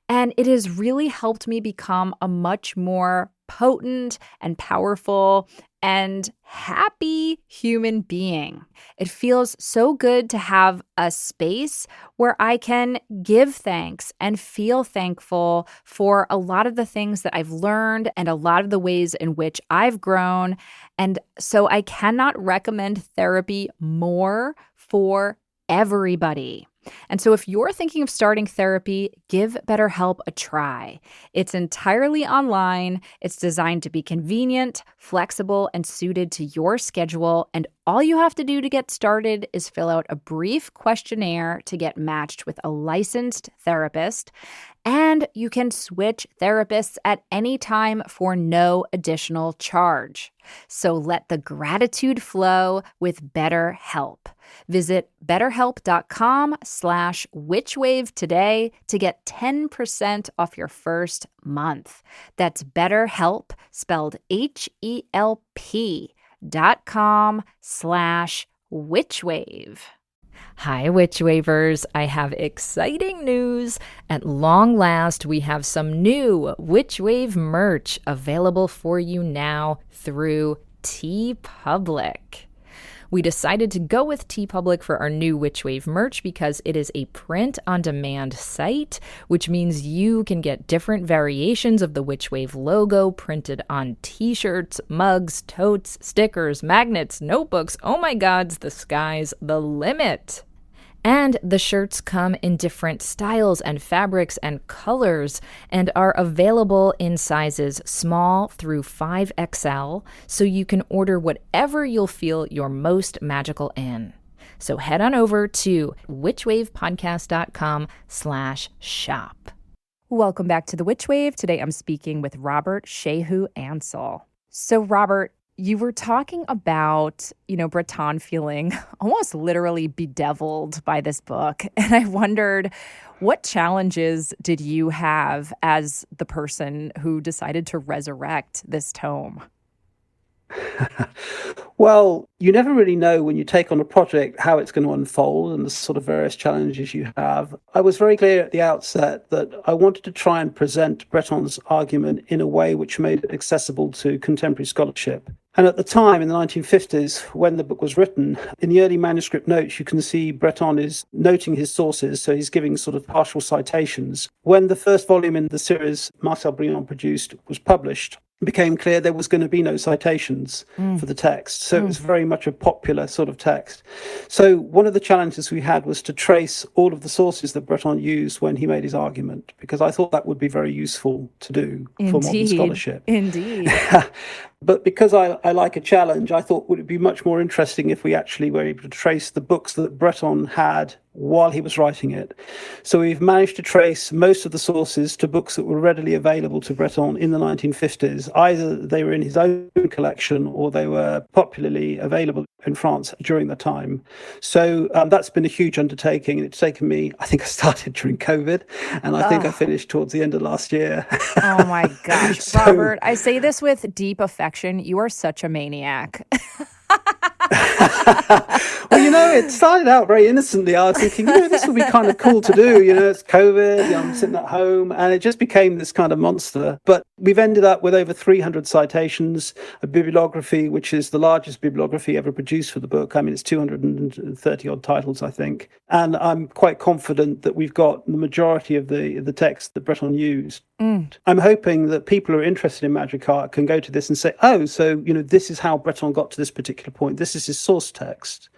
And it has really helped me become a much more potent and powerful and happy human being. It feels so good to have a space where I can give thanks and feel thankful for a lot of the things that I've learned and a lot of the ways in which I've grown. And so I cannot recommend therapy more for everybody. And so if you're thinking of starting therapy, give BetterHelp a try. It's entirely online. It's designed to be convenient, flexible, and suited to your schedule. And all you have to do to get started is fill out a brief questionnaire to get matched with a licensed therapist. And you can switch therapists at any time for no additional charge. So let the gratitude flow with BetterHelp. Visit betterhelp.com/witchwave today to get 10% off your first month. That's BetterHelp, spelled HELP.com/witchwave. Hi, Witch Wavers. I have exciting news. At long last, we have some new Witch Wave merch available for you now through TeePublic. We decided to go with TeePublic for our new Witch Wave merch because it is a print-on-demand site, which means you can get different variations of the Witch Wave logo printed on t-shirts, mugs, totes, stickers, magnets, notebooks. Oh my gods, the sky's the limit. And the shirts come in different styles and fabrics and colors and are available in sizes small through 5XL, so you can order whatever you'll feel you're most magical in. So head on over to witchwavepodcast.com/shop. Welcome back to the Witch Wave. Today I'm speaking with Robert Shehu-Ansell. So Robert, you were talking about, Breton feeling almost literally bedeviled by this book. And I wondered, what challenges did you have as the person who decided to resurrect this tome? Well, you never really know when you take on a project how it's going to unfold and the sort of various challenges you have. I was very clear at the outset that I wanted to try and present Breton's argument in a way which made it accessible to contemporary scholarship. And at the time, in the 1950s, when the book was written, in the early manuscript notes, you can see Breton is noting his sources, so he's giving sort of partial citations. When the first volume in the series Marcel Briand produced was published, it became clear there was going to be no citations for the text. So it was very much a popular sort of text. So one of the challenges we had was to trace all of the sources that Breton used when he made his argument, because I thought that would be very useful to do for modern scholarship. Indeed. But because I like a challenge, I thought would it be much more interesting if we actually were able to trace the books that Breton had while he was writing it. So we've managed to trace most of the sources to books that were readily available to Breton in the 1950s. Either they were in his own collection or they were popularly available in France during the time. So that's been a huge undertaking. It's taken me, I think I started during COVID, and I think I finished towards the end of last year. Oh my gosh, Robert, I say this with deep affection. You are such a maniac. Well, it started out very innocently. I was thinking, this would be kind of cool to do. It's COVID, I'm sitting at home, and it just became this kind of monster. But we've ended up with over 300 citations, a bibliography, which is the largest bibliography ever produced for the book. I mean, it's 230 odd titles, I think. And I'm quite confident that we've got the majority of the text that Breton used. I'm hoping that people who are interested in magic art can go to this and say, so this is how Breton got to this particular point. This is his source text.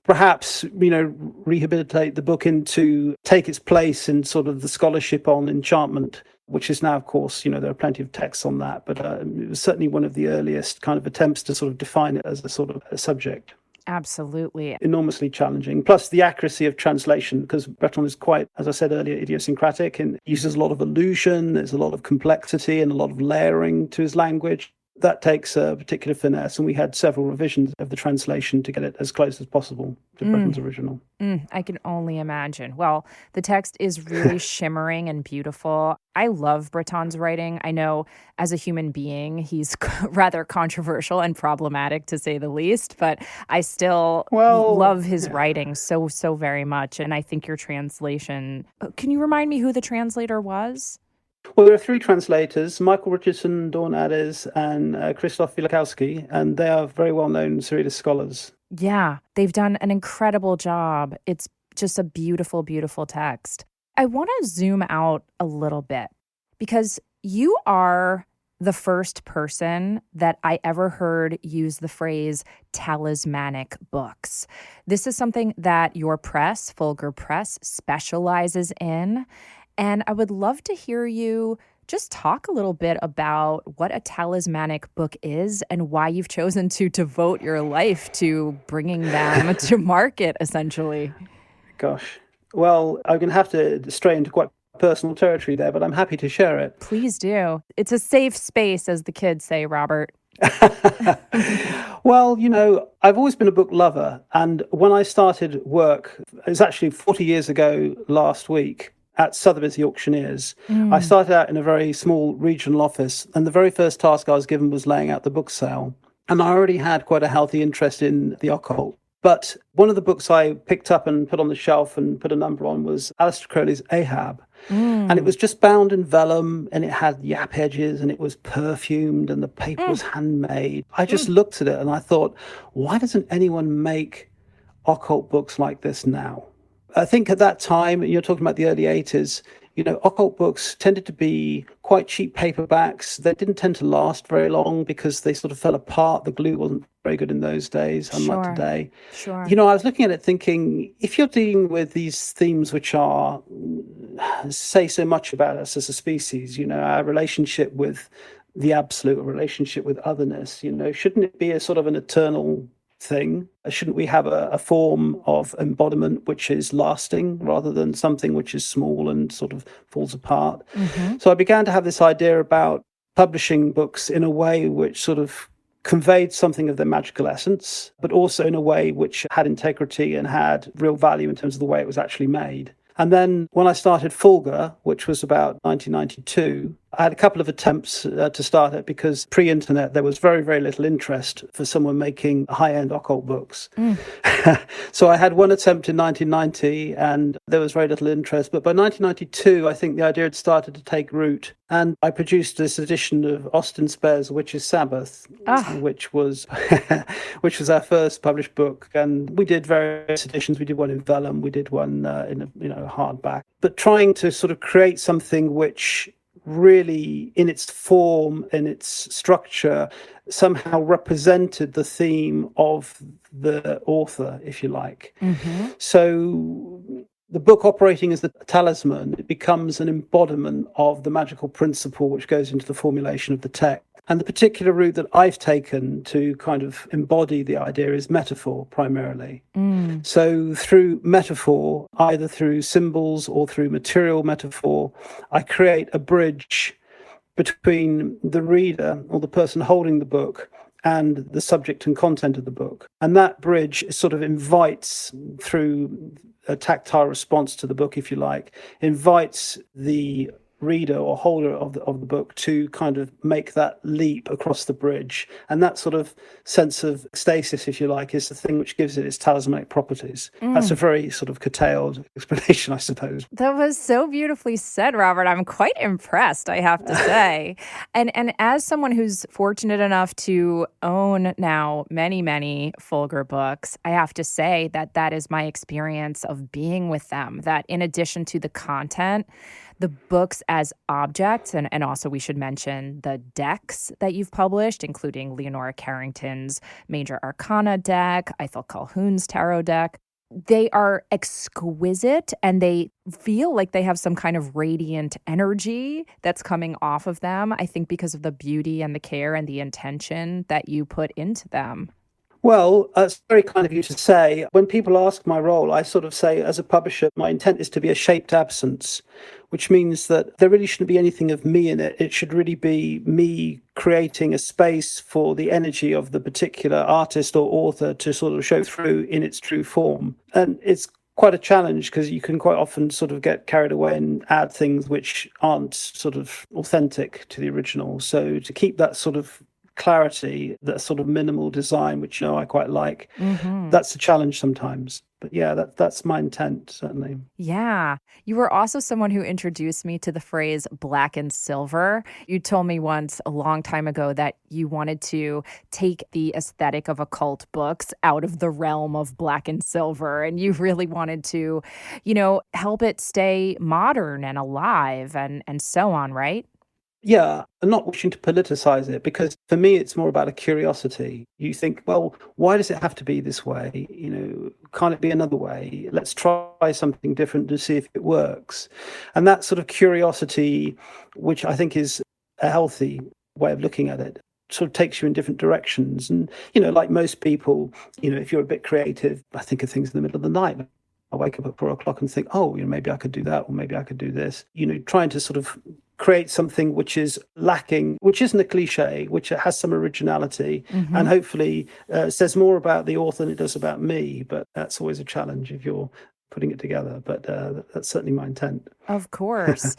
Perhaps, rehabilitate the book into take its place in sort of the scholarship on enchantment, which is now, of course, there are plenty of texts on that. But it was certainly one of the earliest kind of attempts to sort of define it as a sort of a subject. Absolutely. Enormously challenging. Plus the accuracy of translation, because Breton is quite, as I said earlier, idiosyncratic and uses a lot of allusion. There's a lot of complexity and a lot of layering to his language. that takes a particular finesse, and we had several revisions of the translation to get it as close as possible to Breton's original. I can only imagine. Well, the text is really shimmering and beautiful. I love Breton's writing. I know as a human being, he's rather controversial and problematic, to say the least, but I still love his writing so, so very much. And I think your translation... Can you remind me who the translator was? Well, there are three translators, Michael Richardson, Dawn Ades, and Krzysztof Wielkowski, and they are very well-known Surrealist scholars. Yeah, they've done an incredible job. It's just a beautiful, beautiful text. I want to zoom out a little bit because you are the first person that I ever heard use the phrase talismanic books. This is something that your press, Fulgur Press, specializes in. And I would love to hear you just talk a little bit about what a talismanic book is and why you've chosen to devote your life to bringing them to market, essentially. Gosh. Well, I'm going to have to stray into quite personal territory there, but I'm happy to share it. Please do. It's a safe space, as the kids say, Robert. Well, I've always been a book lover. And when I started work, it was actually 40 years ago last week, at Sotheby's the Auctioneers. I started out in a very small regional office, and the very first task I was given was laying out the book sale. And I already had quite a healthy interest in the occult. But one of the books I picked up and put on the shelf and put a number on was Aleister Crowley's Ahab. And it was just bound in vellum, and it had yap edges, and it was perfumed, and the paper was handmade. I just looked at it and I thought, why doesn't anyone make occult books like this now? I think at that time, you're talking about the early 80s, occult books tended to be quite cheap paperbacks. They didn't tend to last very long because they sort of fell apart. The glue wasn't very good in those days, unlike today. Sure. I was looking at it thinking, if you're dealing with these themes which are, say so much about us as a species, our relationship with the absolute, a relationship with otherness, shouldn't it be a sort of an eternal thing? Shouldn't we have a form of embodiment which is lasting rather than something which is small and sort of falls apart? So I began to have this idea about publishing books in a way which sort of conveyed something of their magical essence, but also in a way which had integrity and had real value in terms of the way it was actually made. And then when I started Fulgur, which was about 1992, I had a couple of attempts to start it because pre-internet, there was very, very little interest for someone making high-end occult books. So I had one attempt in 1990 and there was very little interest. But by 1992, I think the idea had started to take root. And I produced this edition of Austin Spare's Witch's Sabbath, which was our first published book. And we did various editions. We did one in vellum. We did one in a hardback. But trying to sort of create something which really, in its form, in its structure, somehow represented the theme of the author, if you like. So the book operating as the talisman, it becomes an embodiment of the magical principle which goes into the formulation of the text. And the particular route that I've taken to kind of embody the idea is metaphor primarily. So through metaphor, either through symbols or through material metaphor, I create a bridge between the reader or the person holding the book and the subject and content of the book. And that bridge sort of invites, through a tactile response to the book, if you like, invites the reader or holder of the book to kind of make that leap across the bridge. And that sort of sense of stasis, if you like, is the thing which gives it its talismanic properties. That's a very sort of curtailed explanation, I suppose. That was so beautifully said, Robert. I'm quite impressed, I have to say. And as someone who's fortunate enough to own now many, many Fulgur books, I have to say that is my experience of being with them, that in addition to the content, the books as objects, and also we should mention the decks that you've published, including Leonora Carrington's Major Arcana deck, Ethel Calhoun's tarot deck. They are exquisite and they feel like they have some kind of radiant energy that's coming off of them, I think because of the beauty and the care and the intention that you put into them. Well, it's very kind of you to say. When people ask my role, I sort of say, as a publisher, my intent is to be a shaped absence, which means that there really shouldn't be anything of me in it. It should really be me creating a space for the energy of the particular artist or author to sort of show through in its true form. And it's quite a challenge because you can quite often sort of get carried away and add things which aren't sort of authentic to the original. So to keep that sort of clarity, that sort of minimal design, which I quite like. That's a challenge sometimes. But yeah, that's my intent, certainly. Yeah. You were also someone who introduced me to the phrase black and silver. You told me once a long time ago that you wanted to take the aesthetic of occult books out of the realm of black and silver. And you really wanted to, help it stay modern and alive and so on, right? Yeah, I'm not wishing to politicize it because for me, it's more about a curiosity. You think, well, why does it have to be this way? Can't it be another way? Let's try something different to see if it works. And that sort of curiosity, which I think is a healthy way of looking at it, sort of takes you in different directions. And, like most people, if you're a bit creative, I think of things in the middle of the night. I wake up at 4 o'clock and think, maybe I could do that, or maybe I could do this. Trying to sort of create something which is lacking, which isn't a cliche, which has some originality, and hopefully says more about the author than it does about me. But that's always a challenge if you're putting it together. But that's certainly my intent. Of course.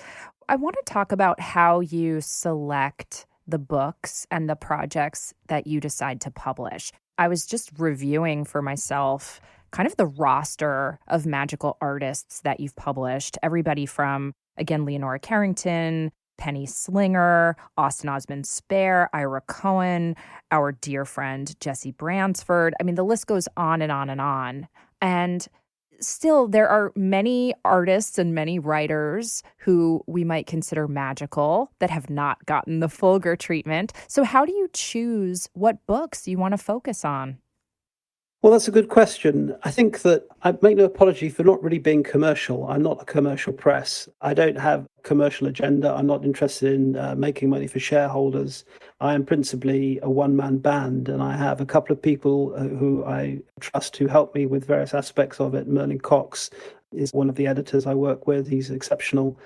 I want to talk about how you select the books and the projects that you decide to publish. I was just reviewing for myself kind of the roster of magical artists that you've published. Everybody from, again, Leonora Carrington, Penny Slinger, Austin Osman Spare, Ira Cohen, our dear friend Jesse Bransford. I mean, the list goes on and on and on. And still, there are many artists and many writers who we might consider magical that have not gotten the Fulgur treatment. So how do you choose what books you want to focus on? Well, that's a good question. I think that I make no apology for not really being commercial. I'm not a commercial press. I don't have a commercial agenda. I'm not interested in making money for shareholders. I am principally a one-man band, and I have a couple of people who I trust who help me with various aspects of it. Merlin Cox is one of the editors I work with. He's exceptional.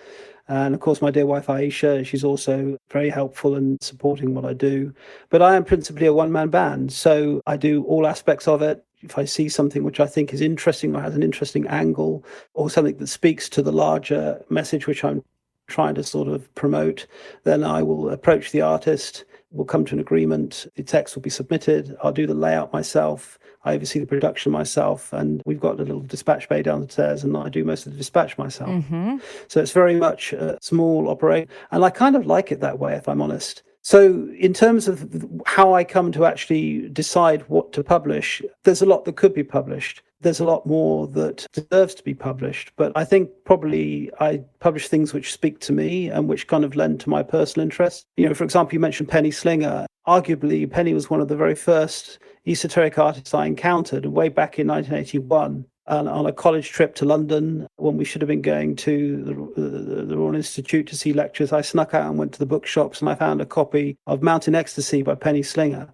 And of course, my dear wife, Aisha, she's also very helpful in supporting what I do. But I am principally a one-man band. So I do all aspects of it. If I see something which I think is interesting or has an interesting angle or something that speaks to the larger message which I'm trying to sort of promote, then I will approach the artist, we'll come to an agreement, the text will be submitted, I'll do the layout myself, I oversee the production myself, and we've got a little dispatch bay downstairs, and I do most of the dispatch myself. So it's very much a small operation, and I kind of like it that way, if I'm honest. So in terms of how I come to actually decide what to publish, there's a lot that could be published. There's a lot more that deserves to be published. But I think probably I publish things which speak to me and which kind of lend to my personal interest. For example, you mentioned Penny Slinger. Arguably, Penny was one of the very first esoteric artists I encountered way back in 1981. On a college trip to London, when we should have been going to the Royal Institute to see lectures, I snuck out and went to the bookshops, and I found a copy of Mountain Ecstasy by Penny Slinger.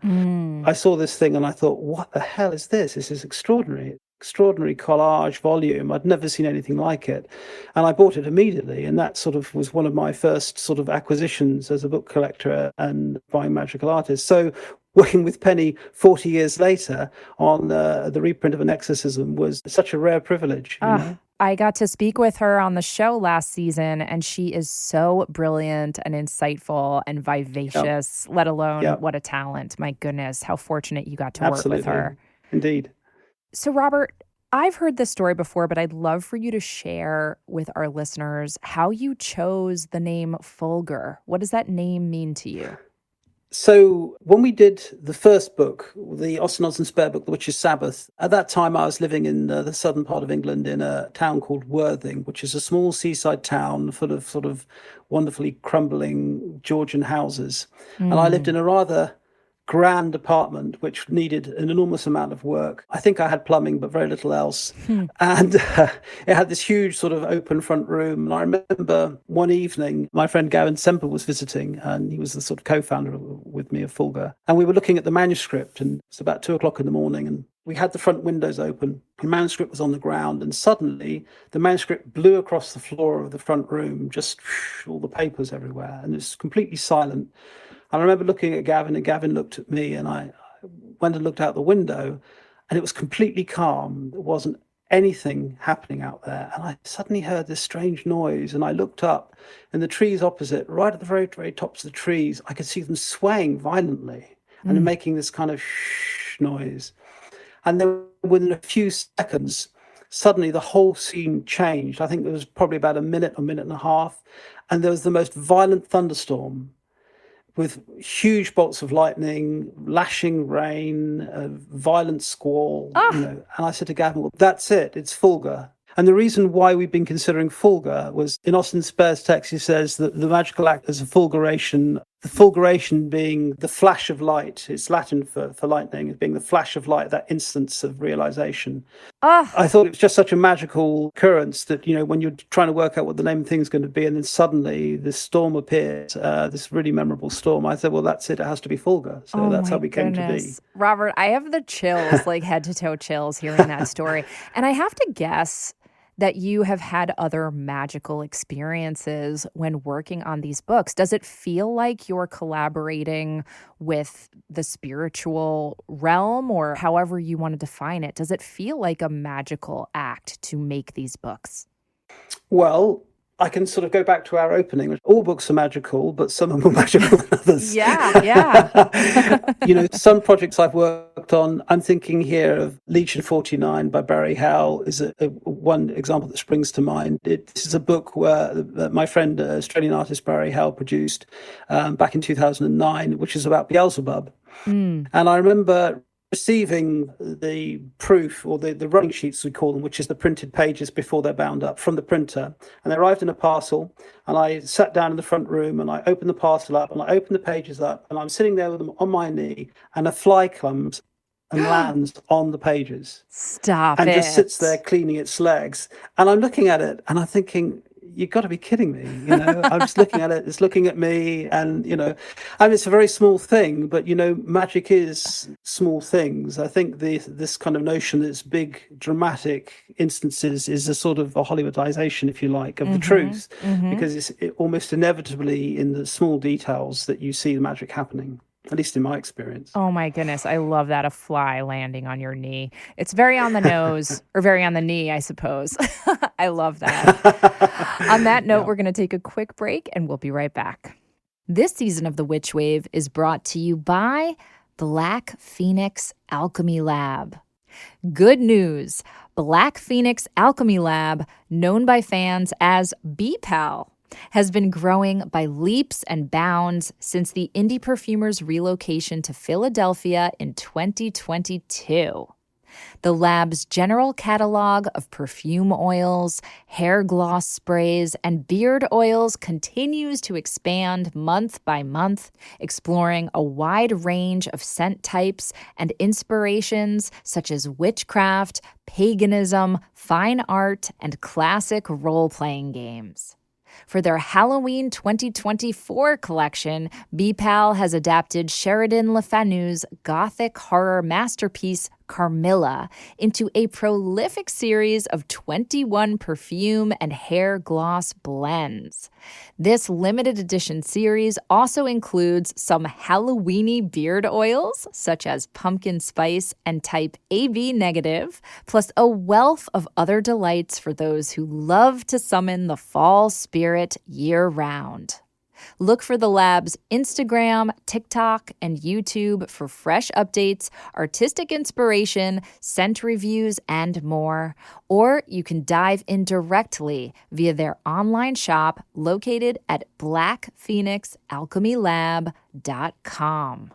I saw this thing and I thought, what the hell is this? This is extraordinary collage volume. I'd never seen anything like it. And I bought it immediately. And that sort of was one of my first sort of acquisitions as a book collector and buying magical artists. So working with Penny 40 years later on the reprint of An Exorcism was such a rare privilege. I got to speak with her on the show last season, and she is so brilliant and insightful and vivacious, let alone what a talent. My goodness, how fortunate you got to work with her. Indeed. So, Robert, I've heard this story before, but I'd love for you to share with our listeners how you chose the name Fulgur. What does that name mean to you? So when we did the first book, the Austin Osman Spare book, which is Sabbath, at that time I was living in the southern part of England in a town called Worthing, which is a small seaside town full of sort of wonderfully crumbling Georgian houses. And I lived in a rather grand apartment, which needed an enormous amount of work. I think I had plumbing, but very little else. And it had this huge sort of open front room. And I remember one evening, my friend Gavin Semple was visiting, and he was the sort of co-founder with me of Fulgur. And we were looking at the manuscript, and it's about 2:00 in the morning, and we had the front windows open. The manuscript was on the ground, and suddenly the manuscript blew across the floor of the front room, just all the papers everywhere, and it was completely silent. And I remember looking at Gavin, and Gavin looked at me, and I went and looked out the window, and it was completely calm. There wasn't anything happening out there. And I suddenly heard this strange noise, and I looked up, and the trees opposite, right at the very, very tops of the trees, I could see them swaying violently and making this kind of noise. And then within a few seconds, suddenly the whole scene changed. I think it was probably about a minute and a half. And there was the most violent thunderstorm with huge bolts of lightning, lashing rain, violent squall. And I said to Gavin, well, that's it. It's Fulgur. And the reason why we've been considering Fulgur was in Austin Spare's text, he says that the magical act is a fulguration, the fulguration being the flash of light. It's Latin for lightning, being the flash of light, that instance of realization. I thought it was just such a magical occurrence that, when you're trying to work out what the name of the thing's going to be, and then suddenly this storm appears, this really memorable storm. I said, well, that's it. It has to be Fulgur. So that's how we came to be. Robert, I have the chills, like head to toe chills hearing that story. And I have to guess that you have had other magical experiences when working on these books. Does it feel like you're collaborating with the spiritual realm, or however you want to define it? Does it feel like a magical act to make these books? Well, I can sort of go back to our opening, which all books are magical, but some are more magical than others. Yeah. Some projects I've worked on, I'm thinking here of Legion 49 by Barry Howell is one example that springs to mind. This is a book where my friend, Australian artist Barry Howell, produced back in 2009, which is about Beelzebub. And I remember receiving the proof, or the running sheets we call them, which is the printed pages before they're bound up, from the printer, and they arrived in a parcel, and I sat down in the front room and I opened the parcel up and I opened the pages up, and I'm sitting there with them on my knee, and a fly comes and lands on the pages. Stop and it. just sits there cleaning its legs, and I'm looking at it and I'm thinking, you've got to be kidding me. I'm just looking at it, it's looking at me, and it's a very small thing, but magic is small things. I think this kind of notion that it's big dramatic instances is a sort of a Hollywoodization, if you like, of the truth, because it's almost inevitably in the small details that you see the magic happening. At least in my experience. Oh my goodness. I love that. A fly landing on your knee. It's very on the nose, or very on the knee, I suppose. I love that. On that note, we're going to take a quick break and we'll be right back. This season of The Witch Wave is brought to you by Black Phoenix Alchemy Lab. Good news. Black Phoenix Alchemy Lab, known by fans as BPAL, has been growing by leaps and bounds since the indie perfumer's relocation to Philadelphia in 2022. The lab's general catalog of perfume oils, hair gloss sprays, and beard oils continues to expand month by month, exploring a wide range of scent types and inspirations such as witchcraft, paganism, fine art, and classic role-playing games. For their Halloween 2024 collection, BPAL has adapted Sheridan Le Fanu's gothic horror masterpiece, Carmilla, into a prolific series of 21 perfume and hair gloss blends. This limited edition series also includes some Halloween-y beard oils, such as pumpkin spice and type AB negative, plus a wealth of other delights for those who love to summon the fall spirit year-round. Look for the lab's Instagram, TikTok, and YouTube for fresh updates, artistic inspiration, scent reviews, and more. Or you can dive in directly via their online shop located at blackphoenixalchemylab.com.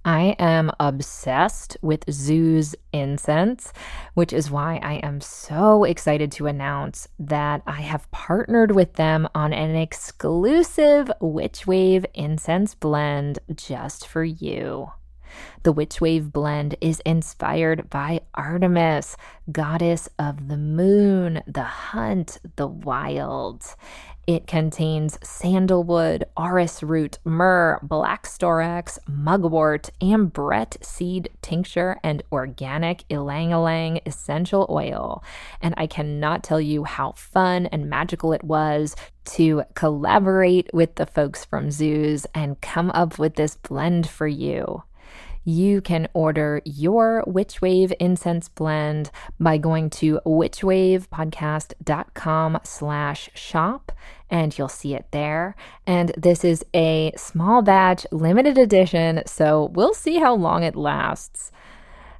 I am obsessed with Zoo's incense, which is why I am so excited to announce that I have partnered with them on an exclusive Witch Wave incense blend just for you. The Witch Wave blend is inspired by Artemis, goddess of the moon, the hunt, the wild. It contains sandalwood, orris root, myrrh, black storax, mugwort, ambrette seed tincture, and organic ylang-ylang essential oil. And I cannot tell you how fun and magical it was to collaborate with the folks from Zoos and come up with this blend for you. You can order your Witch Wave incense blend by going to witchwavepodcast.com/shop, and you'll see it there. And this is a small batch, limited edition, so we'll see how long it lasts.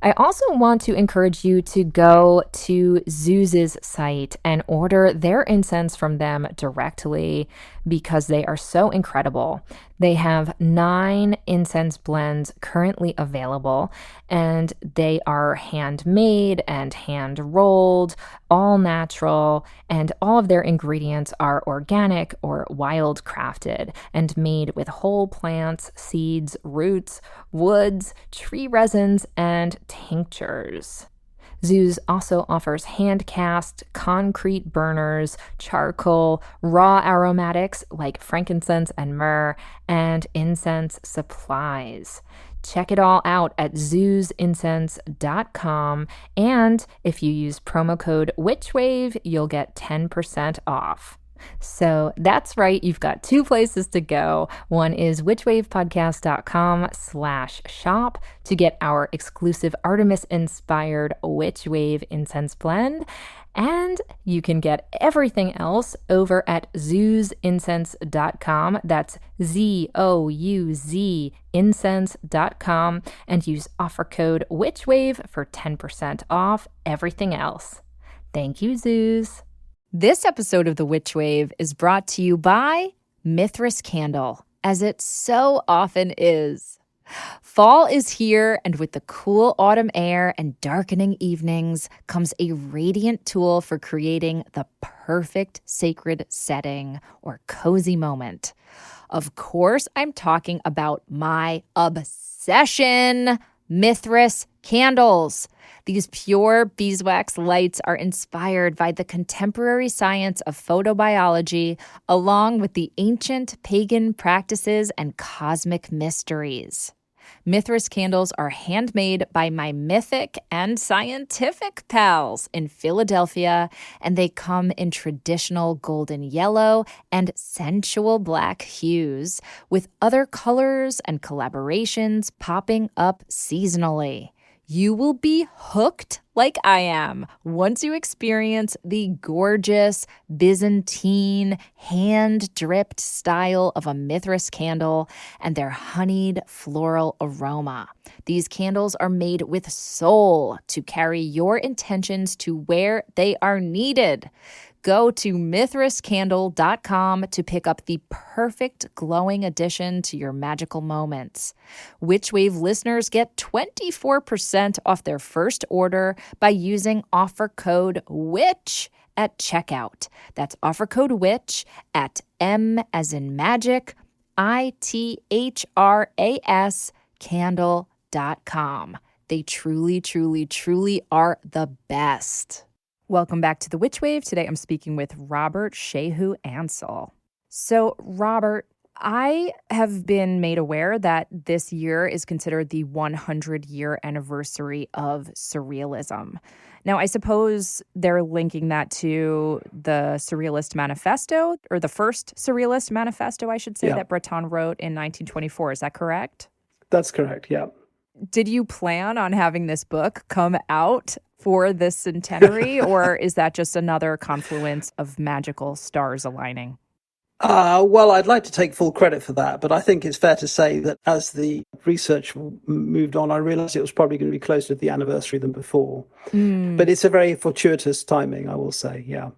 I also want to encourage you to go to Zoos' site and order their incense from them directly because they are so incredible. They have 9 incense blends currently available, and they are handmade and hand-rolled, all natural, and all of their ingredients are organic or wild-crafted and made with whole plants, seeds, roots, woods, tree resins, and tinctures. Zoos also offers hand-cast concrete burners, charcoal, raw aromatics like frankincense and myrrh, and incense supplies. Check it all out at zoosincense.com, and if you use promo code WitchWave, you'll get 10% off. So that's right, you've got 2 places to go. One is witchwavepodcast.com/shop to get our exclusive Artemis-inspired Witch Wave incense blend. And you can get everything else over at zoosincense.com. That's ZOUZ incense.com, and use offer code WitchWave for 10% off everything else. Thank you, Zoos. This episode of The Witch Wave is brought to you by Mithras Candle, as it so often is. Fall is here, and with the cool autumn air and darkening evenings comes a radiant tool for creating the perfect sacred setting or cozy moment. Of course, I'm talking about my obsession, Mithras candles. These pure beeswax lights are inspired by the contemporary science of photobiology, along with the ancient pagan practices and cosmic mysteries. Mithras candles are handmade by my mythic and scientific pals in Philadelphia, and they come in traditional golden yellow and sensual black hues, with other colors and collaborations popping up seasonally. You will be hooked like I am once you experience the gorgeous Byzantine hand-dripped style of a Mithras candle and their honeyed floral aroma. These candles are made with soul to carry your intentions to where they are needed. Go to mithrascandle.com to pick up the perfect glowing addition to your magical moments. Witch Wave listeners get 24% off their first order by using offer code WITCH at checkout. That's offer code WITCH at M as in magic, ITHRAS candle.com. They truly, truly, truly are the best. Welcome back to The Witch Wave. Today I'm speaking with Robert Shehu-Ansell. So, Robert, I have been made aware that this year is considered the 100-year anniversary of Surrealism. Now, I suppose they're linking that to the Surrealist Manifesto, or the first Surrealist Manifesto, I should say, that Breton wrote in 1924. Is that correct? That's correct, yeah. Did you plan on having this book come out for this centenary, or is that just another confluence of magical stars aligning? Well, I'd like to take full credit for that, but I think it's fair to say that as the research moved on, I realized it was probably going to be closer to the anniversary than before. But it's a very fortuitous timing, I will say, yeah.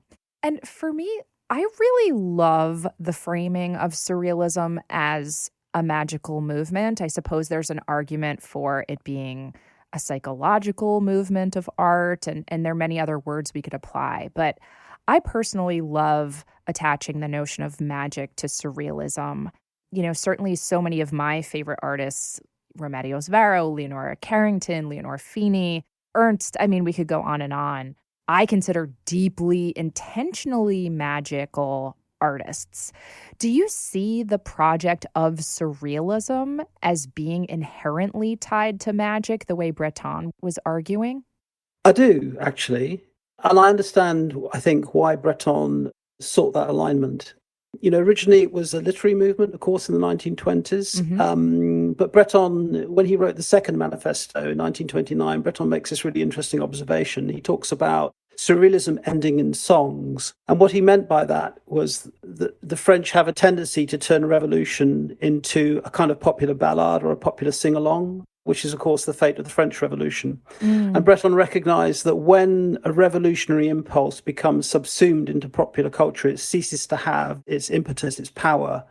And for me, I really love the framing of Surrealism as a magical movement. I suppose there's an argument for it being a psychological movement of art, and there are many other words we could apply. But I personally love attaching the notion of magic to surrealism. You know, certainly so many of my favorite artists Remedios Varo, Leonora Carrington, Leonore Feeney, Ernst. I mean, we could go on and on. I consider deeply, intentionally magical artists. Do you see the project of surrealism as being inherently tied to magic the way Breton was arguing? I do, actually. And I understand, I think, why Breton sought that alignment. Originally it was a literary movement, of course, in the 1920s. But Breton, when he wrote the second manifesto in 1929, Breton makes this really interesting observation. He talks about surrealism ending in songs. And what he meant by that was that the French have a tendency to turn a revolution into a kind of popular ballad or a popular sing-along, which is, of course, the fate of the French Revolution. And Breton recognized that when a revolutionary impulse becomes subsumed into popular culture, it ceases to have its impetus, its power.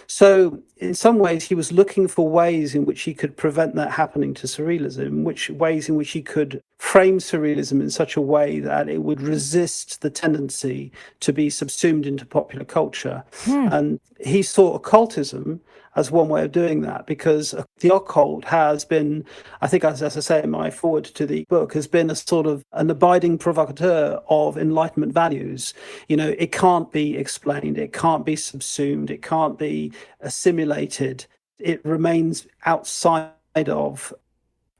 So in some ways, he was looking for ways in which he could prevent that happening to surrealism, ways in which he could frame surrealism in such a way that it would resist the tendency to be subsumed into popular culture. And he saw occultism as one way of doing that, because the occult has been, I think, as I say in my foreword to the book, has been a sort of an abiding provocateur of Enlightenment values. It can't be explained, it can't be subsumed, it can't be assimilated. It remains outside of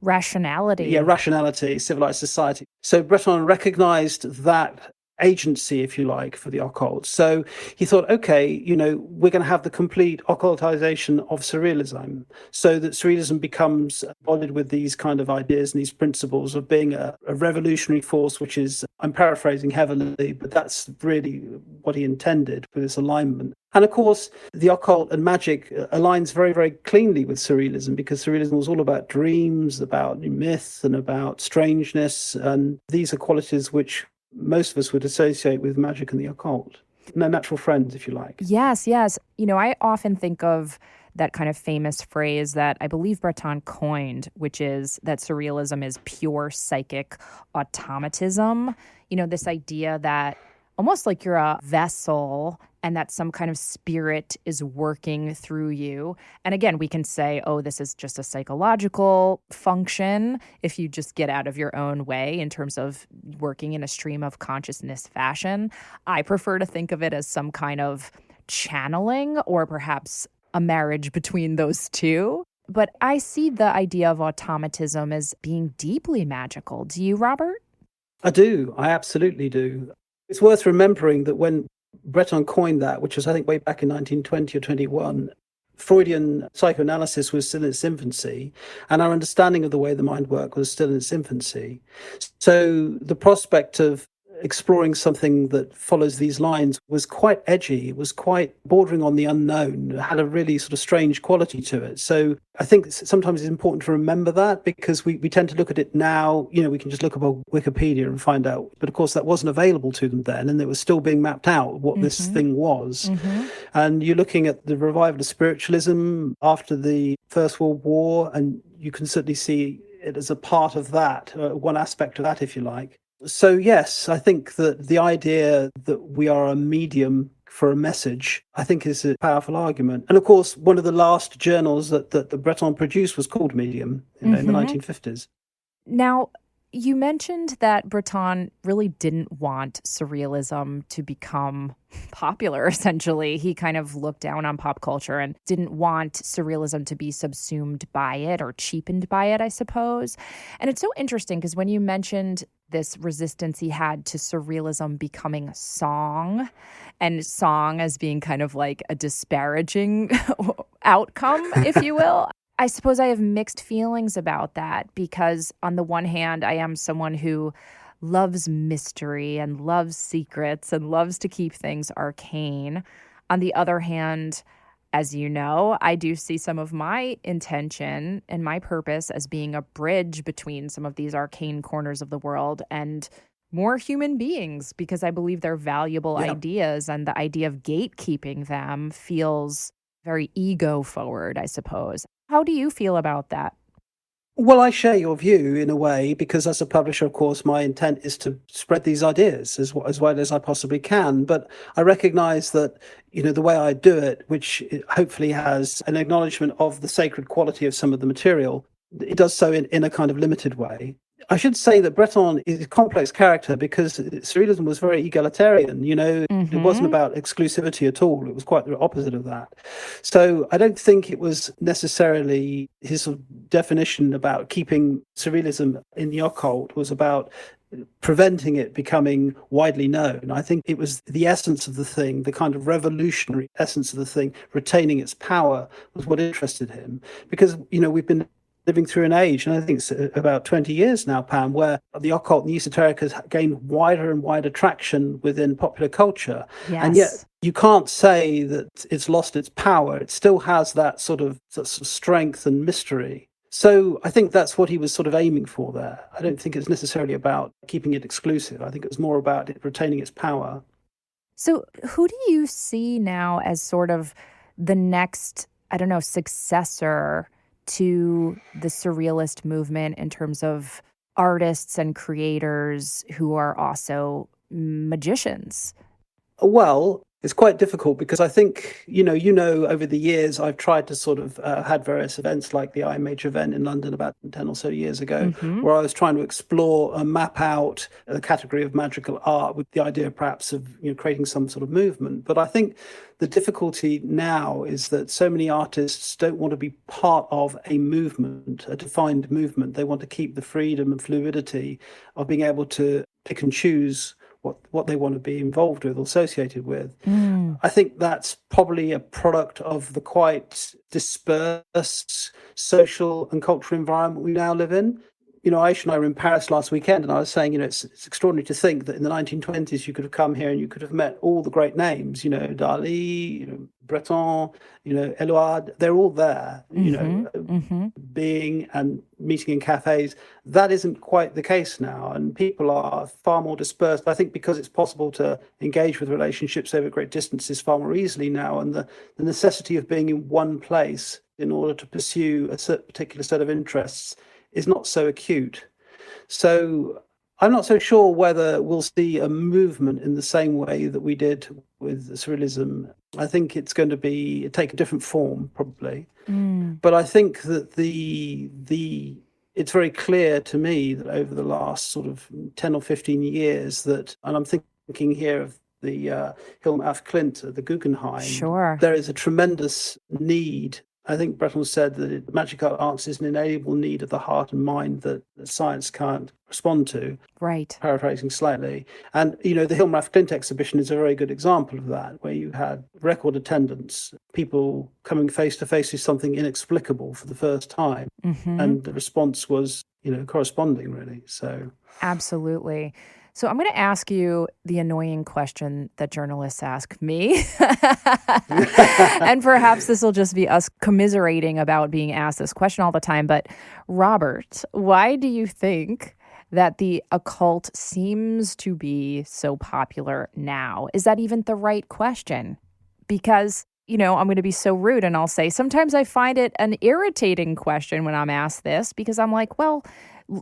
rationality. Yeah, rationality, civilized society. So Breton recognized that agency, if you like, for the occult. So he thought, okay, we're going to have the complete occultization of surrealism, so that surrealism becomes embodied with these kind of ideas and these principles of being a revolutionary force, which is, I'm paraphrasing heavily, but that's really what he intended with this alignment. And of course, the occult and magic aligns very, very cleanly with surrealism, because surrealism was all about dreams, about myth, and about strangeness. And these are qualities which most of us would associate with magic and the occult. They're natural friends, if you like. Yes, yes. I often think of that kind of famous phrase that I believe Breton coined, which is that surrealism is pure psychic automatism. This idea that almost like you're a vessel and that some kind of spirit is working through you. And again, we can say, oh, this is just a psychological function if you just get out of your own way in terms of working in a stream of consciousness fashion. I prefer to think of it as some kind of channeling, or perhaps a marriage between those two. But I see the idea of automatism as being deeply magical. Do you, Robert? I do. I absolutely do. It's worth remembering that when Breton coined that, which was, I think, way back in 1920 or 21, Freudian psychoanalysis was still in its infancy, and our understanding of the way the mind worked was still in its infancy. So the prospect of exploring something that follows these lines was quite edgy. It was quite bordering on the unknown. It had a really sort of strange quality to it. So I think sometimes it's important to remember that, because we tend to look at it now, we can just look up on Wikipedia and find out. But of course, that wasn't available to them then, and it was still being mapped out what this thing was. And you're looking at the revival of spiritualism after the First World War, and you can certainly see it as a part of that, one aspect of that, if you like. So yes, I think that the idea that we are a medium for a message, I think, is a powerful argument. And of course, one of the last journals that Breton produced was called Medium in the 1950s. Now, you mentioned that Breton really didn't want surrealism to become popular, essentially. He kind of looked down on pop culture and didn't want surrealism to be subsumed by it or cheapened by it, I suppose. And it's so interesting because when you mentioned this resistance he had to surrealism becoming song, and song as being kind of like a disparaging outcome, if you will, I suppose I have mixed feelings about that, because on the one hand, I am someone who loves mystery and loves secrets and loves to keep things arcane. On the other hand, as you know, I do see some of my intention and my purpose as being a bridge between some of these arcane corners of the world and more human beings, because I believe they're valuable ideas, and the idea of gatekeeping them feels very ego forward, I suppose. How do you feel about that? Well, I share your view in a way because as a publisher, of course, my intent is to spread these ideas as wide as I possibly can. But I recognize that, the way I do it, which hopefully has an acknowledgement of the sacred quality of some of the material, it does so in a kind of limited way. I should say that Breton is a complex character because Surrealism was very egalitarian. It wasn't about exclusivity at all. It was quite the opposite of that. So I don't think it was necessarily his sort of definition about keeping Surrealism in the occult was about preventing it becoming widely known. I think it was the essence of the thing, the kind of revolutionary essence of the thing, retaining its power was what interested him. Because, we've been living through an age, and I think it's about 20 years now, Pam, where the occult and the esoteric has gained wider and wider traction within popular culture. Yes. And yet you can't say that it's lost its power. It still has that sort of strength and mystery. So I think that's what he was sort of aiming for there. I don't think it's necessarily about keeping it exclusive. I think it's more about it retaining its power. So who do you see now as sort of the next, successor to the surrealist movement in terms of artists and creators who are also magicians? Well, it's quite difficult because I think, over the years, I've tried to sort of had various events like the IMH event in London about 10 or so years ago, where I was trying to explore and map out the category of magical art with the idea perhaps of creating some sort of movement. But I think the difficulty now is that so many artists don't want to be part of a movement, a defined movement. They want to keep the freedom and fluidity of being able to pick and choose what they want to be involved with or associated with. I think that's probably a product of the quite dispersed social and cultural environment we now live in. Aisha and I were in Paris last weekend, and I was saying, it's extraordinary to think that in the 1920s you could have come here and you could have met all the great names, Dali, Breton, Eluard, they're all there, being and meeting in cafes. That isn't quite the case now, and people are far more dispersed. I think because it's possible to engage with relationships over great distances far more easily now, and the necessity of being in one place in order to pursue a particular set of interests is not so acute. So I'm not so sure whether we'll see a movement in the same way that we did with Surrealism. I think it's going to take a different form, probably. But I think that it's very clear to me that over the last sort of 10 or 15 years and I'm thinking here of the Hilma af Klint at the Guggenheim. Sure. There is a tremendous need. I think Breton said that magical arts is an inalienable need of the heart and mind that science can't respond to. Right. Paraphrasing slightly. And, the Hilma af Klint exhibition is a very good example of that, where you had record attendance, people coming face to face with something inexplicable for the first time. And the response was, corresponding, really. So Absolutely. So I'm going to ask you the annoying question that journalists ask me. And perhaps this will just be us commiserating about being asked this question all the time. But Robert, why do you think that the occult seems to be so popular now? Is that even the right question? Because, I'm going to be so rude and I'll say sometimes I find it an irritating question when I'm asked this because I'm like, well,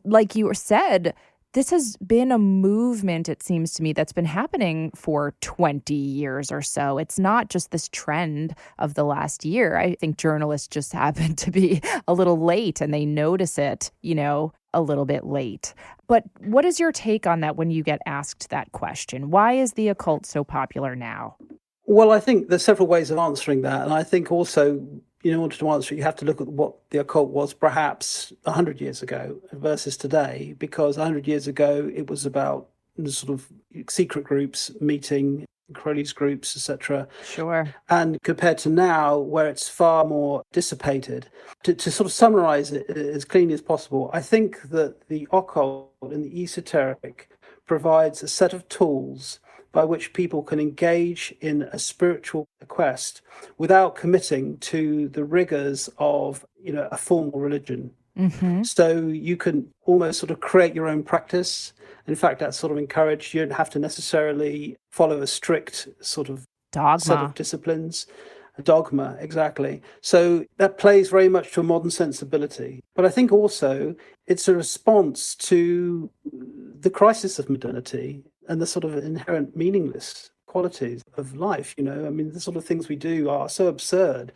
like you said, this has been a movement, it seems to me, that's been happening for 20 years or so. It's not just this trend of the last year. I think journalists just happen to be a little late and they notice it, a little bit late. But what is your take on that when you get asked that question? Why is the occult so popular now? Well, I think there's several ways of answering that. And I think also, in order to answer it, you have to look at what the occult was perhaps 100 years ago versus today, because 100 years ago, it was about the sort of secret groups meeting, Crowley's groups, etc. Sure. And compared to now, where it's far more dissipated. To sort of summarize it as cleanly as possible, I think that the occult and the esoteric provides a set of tools by which people can engage in a spiritual quest without committing to the rigors of, a formal religion. So you can almost sort of create your own practice. In fact, that's sort of encouraged. You don't have to necessarily follow a strict sort of dogma set of disciplines. dogma, exactly. So that plays very much to a modern sensibility. But I think also it's a response to the crisis of modernity and the sort of inherent meaningless qualities of life. I mean, the sort of things we do are so absurd.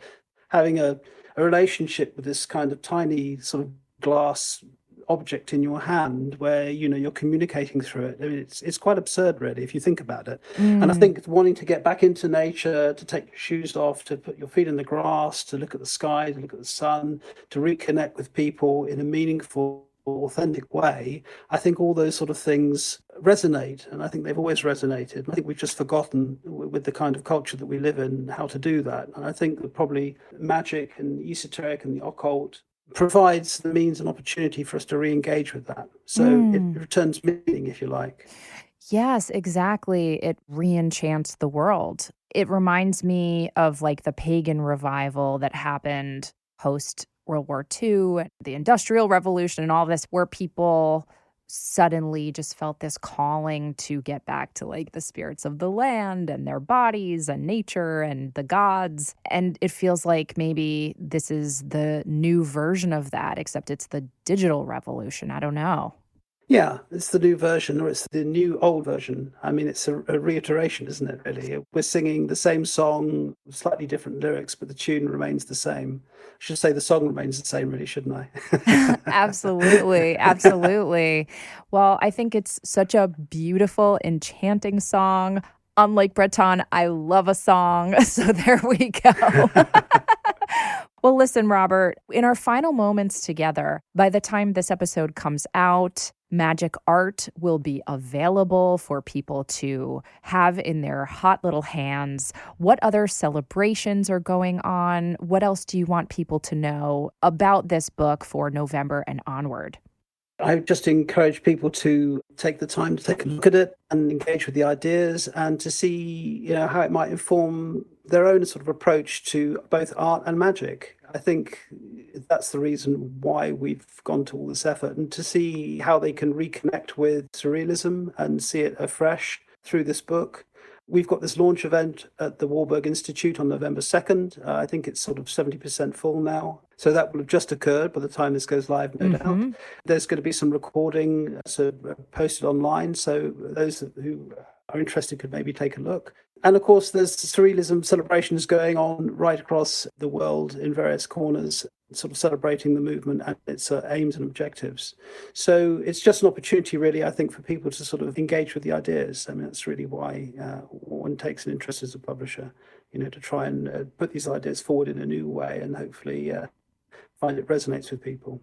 Having a relationship with this kind of tiny sort of glass object in your hand where you're communicating through it. I mean, it's quite absurd, really, if you think about it. And I think wanting to get back into nature, to take your shoes off, to put your feet in the grass, to look at the sky, to look at the sun, to reconnect with people in a meaningful, authentic way, I think all those sort of things resonate, and I think they've always resonated. I think we've just forgotten, with the kind of culture that we live in, how to do that. And I think that probably magic and the esoteric and the occult provides the means and opportunity for us to re-engage with that. So it returns meaning, if you like. Yes, exactly. It re-enchants the world. It reminds me of like the pagan revival that happened post World War II, the Industrial Revolution and all this, where people suddenly just felt this calling to get back to like the spirits of the land and their bodies and nature and the gods. And it feels like maybe this is the new version of that, except it's the digital revolution. I don't know. Yeah, it's the new version, or it's the new old version. I mean, it's a reiteration, isn't it, really? We're singing the same song, slightly different lyrics, but the tune remains the same. I should say the song remains the same, really, shouldn't I? Absolutely. Absolutely. Well, I think it's such a beautiful, enchanting song. Unlike Breton, I love a song. So there we go. Well, listen, Robert, in our final moments together, by the time this episode comes out, magic art will be available for people to have in their hot little hands. What other celebrations are going on? What else do you want people to know about this book for November and onward? I just encourage people to take the time to take a look at it and engage with the ideas, and to see, how it might inform their own sort of approach to both art and magic. I think that's the reason why we've gone to all this effort, and to see how they can reconnect with Surrealism and see it afresh through this book. We've got this launch event at the Warburg Institute on November 2nd. I think it's sort of 70% full now. So that will have just occurred by the time this goes live, no doubt. There's going to be some recording posted online, so those who are interested could maybe take a look. And of course, there's Surrealism celebrations going on right across the world in various corners, sort of celebrating the movement and its aims and objectives. So it's just an opportunity, really, I think, for people to sort of engage with the ideas. I mean, that's really why one takes an interest as a publisher, to try and put these ideas forward in a new way, and hopefully find it resonates with people.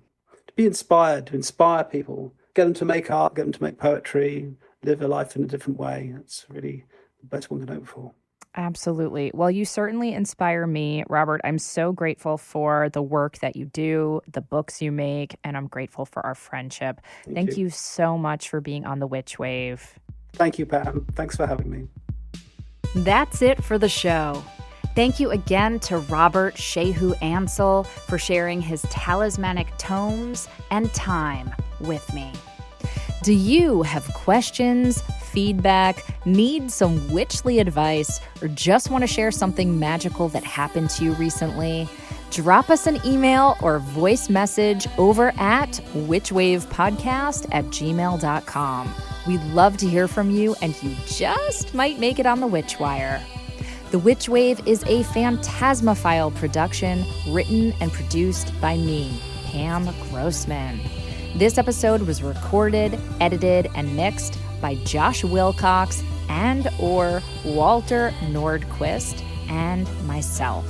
To be inspired, to inspire people, get them to make art, get them to make poetry, live a life in a different way. That's really the best one can hope for. Absolutely. Well, you certainly inspire me, Robert. I'm so grateful for the work that you do, the books you make, and I'm grateful for our friendship. Thank you so much for being on The Witch Wave. Thank you, Pam. Thanks for having me. That's it for the show. Thank you again to Robert Shehu-Ansell for sharing his talismanic tomes and time with me. Do you have questions, feedback, need some witchly advice, or just want to share something magical that happened to you recently? Drop us an email or voice message over at witchwavepodcast@gmail.com. We'd love to hear from you, and you just might make it on the Witch Wire. The Witch Wave is a Phantasmophile production written and produced by me, Pam Grossman. This episode was recorded, edited, and mixed by Josh Wilcox and/or Walter Nordquist and myself.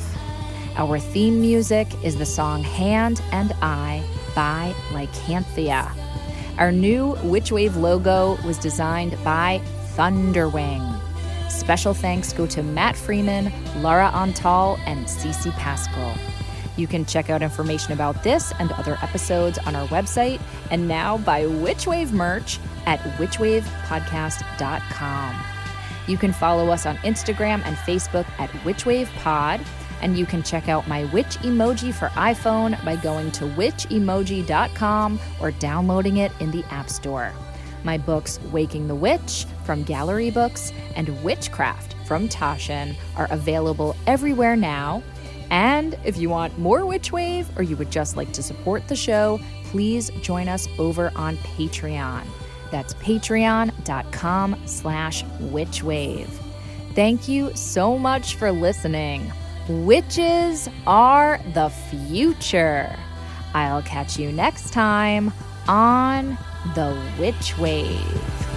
Our theme music is the song Hand and I by Lycanthia. Our new Witchwave logo was designed by Thunderwing. Special thanks go to Matt Freeman, Laura Antal, and Cece Pascal. You can check out information about this and other episodes on our website, and now buy Witchwave merch at witchwavepodcast.com. You can follow us on Instagram and Facebook at witchwavepod, and you can check out my witch emoji for iPhone by going to witchemoji.com or downloading it in the App Store. My books Waking the Witch from Gallery Books and Witchcraft from Taschen are available everywhere now. And if you want more Witch Wave, or you would just like to support the show, please join us over on Patreon. That's patreon.com/witchwave. Thank you so much for listening. Witches are the future. I'll catch you next time on The Witch Wave.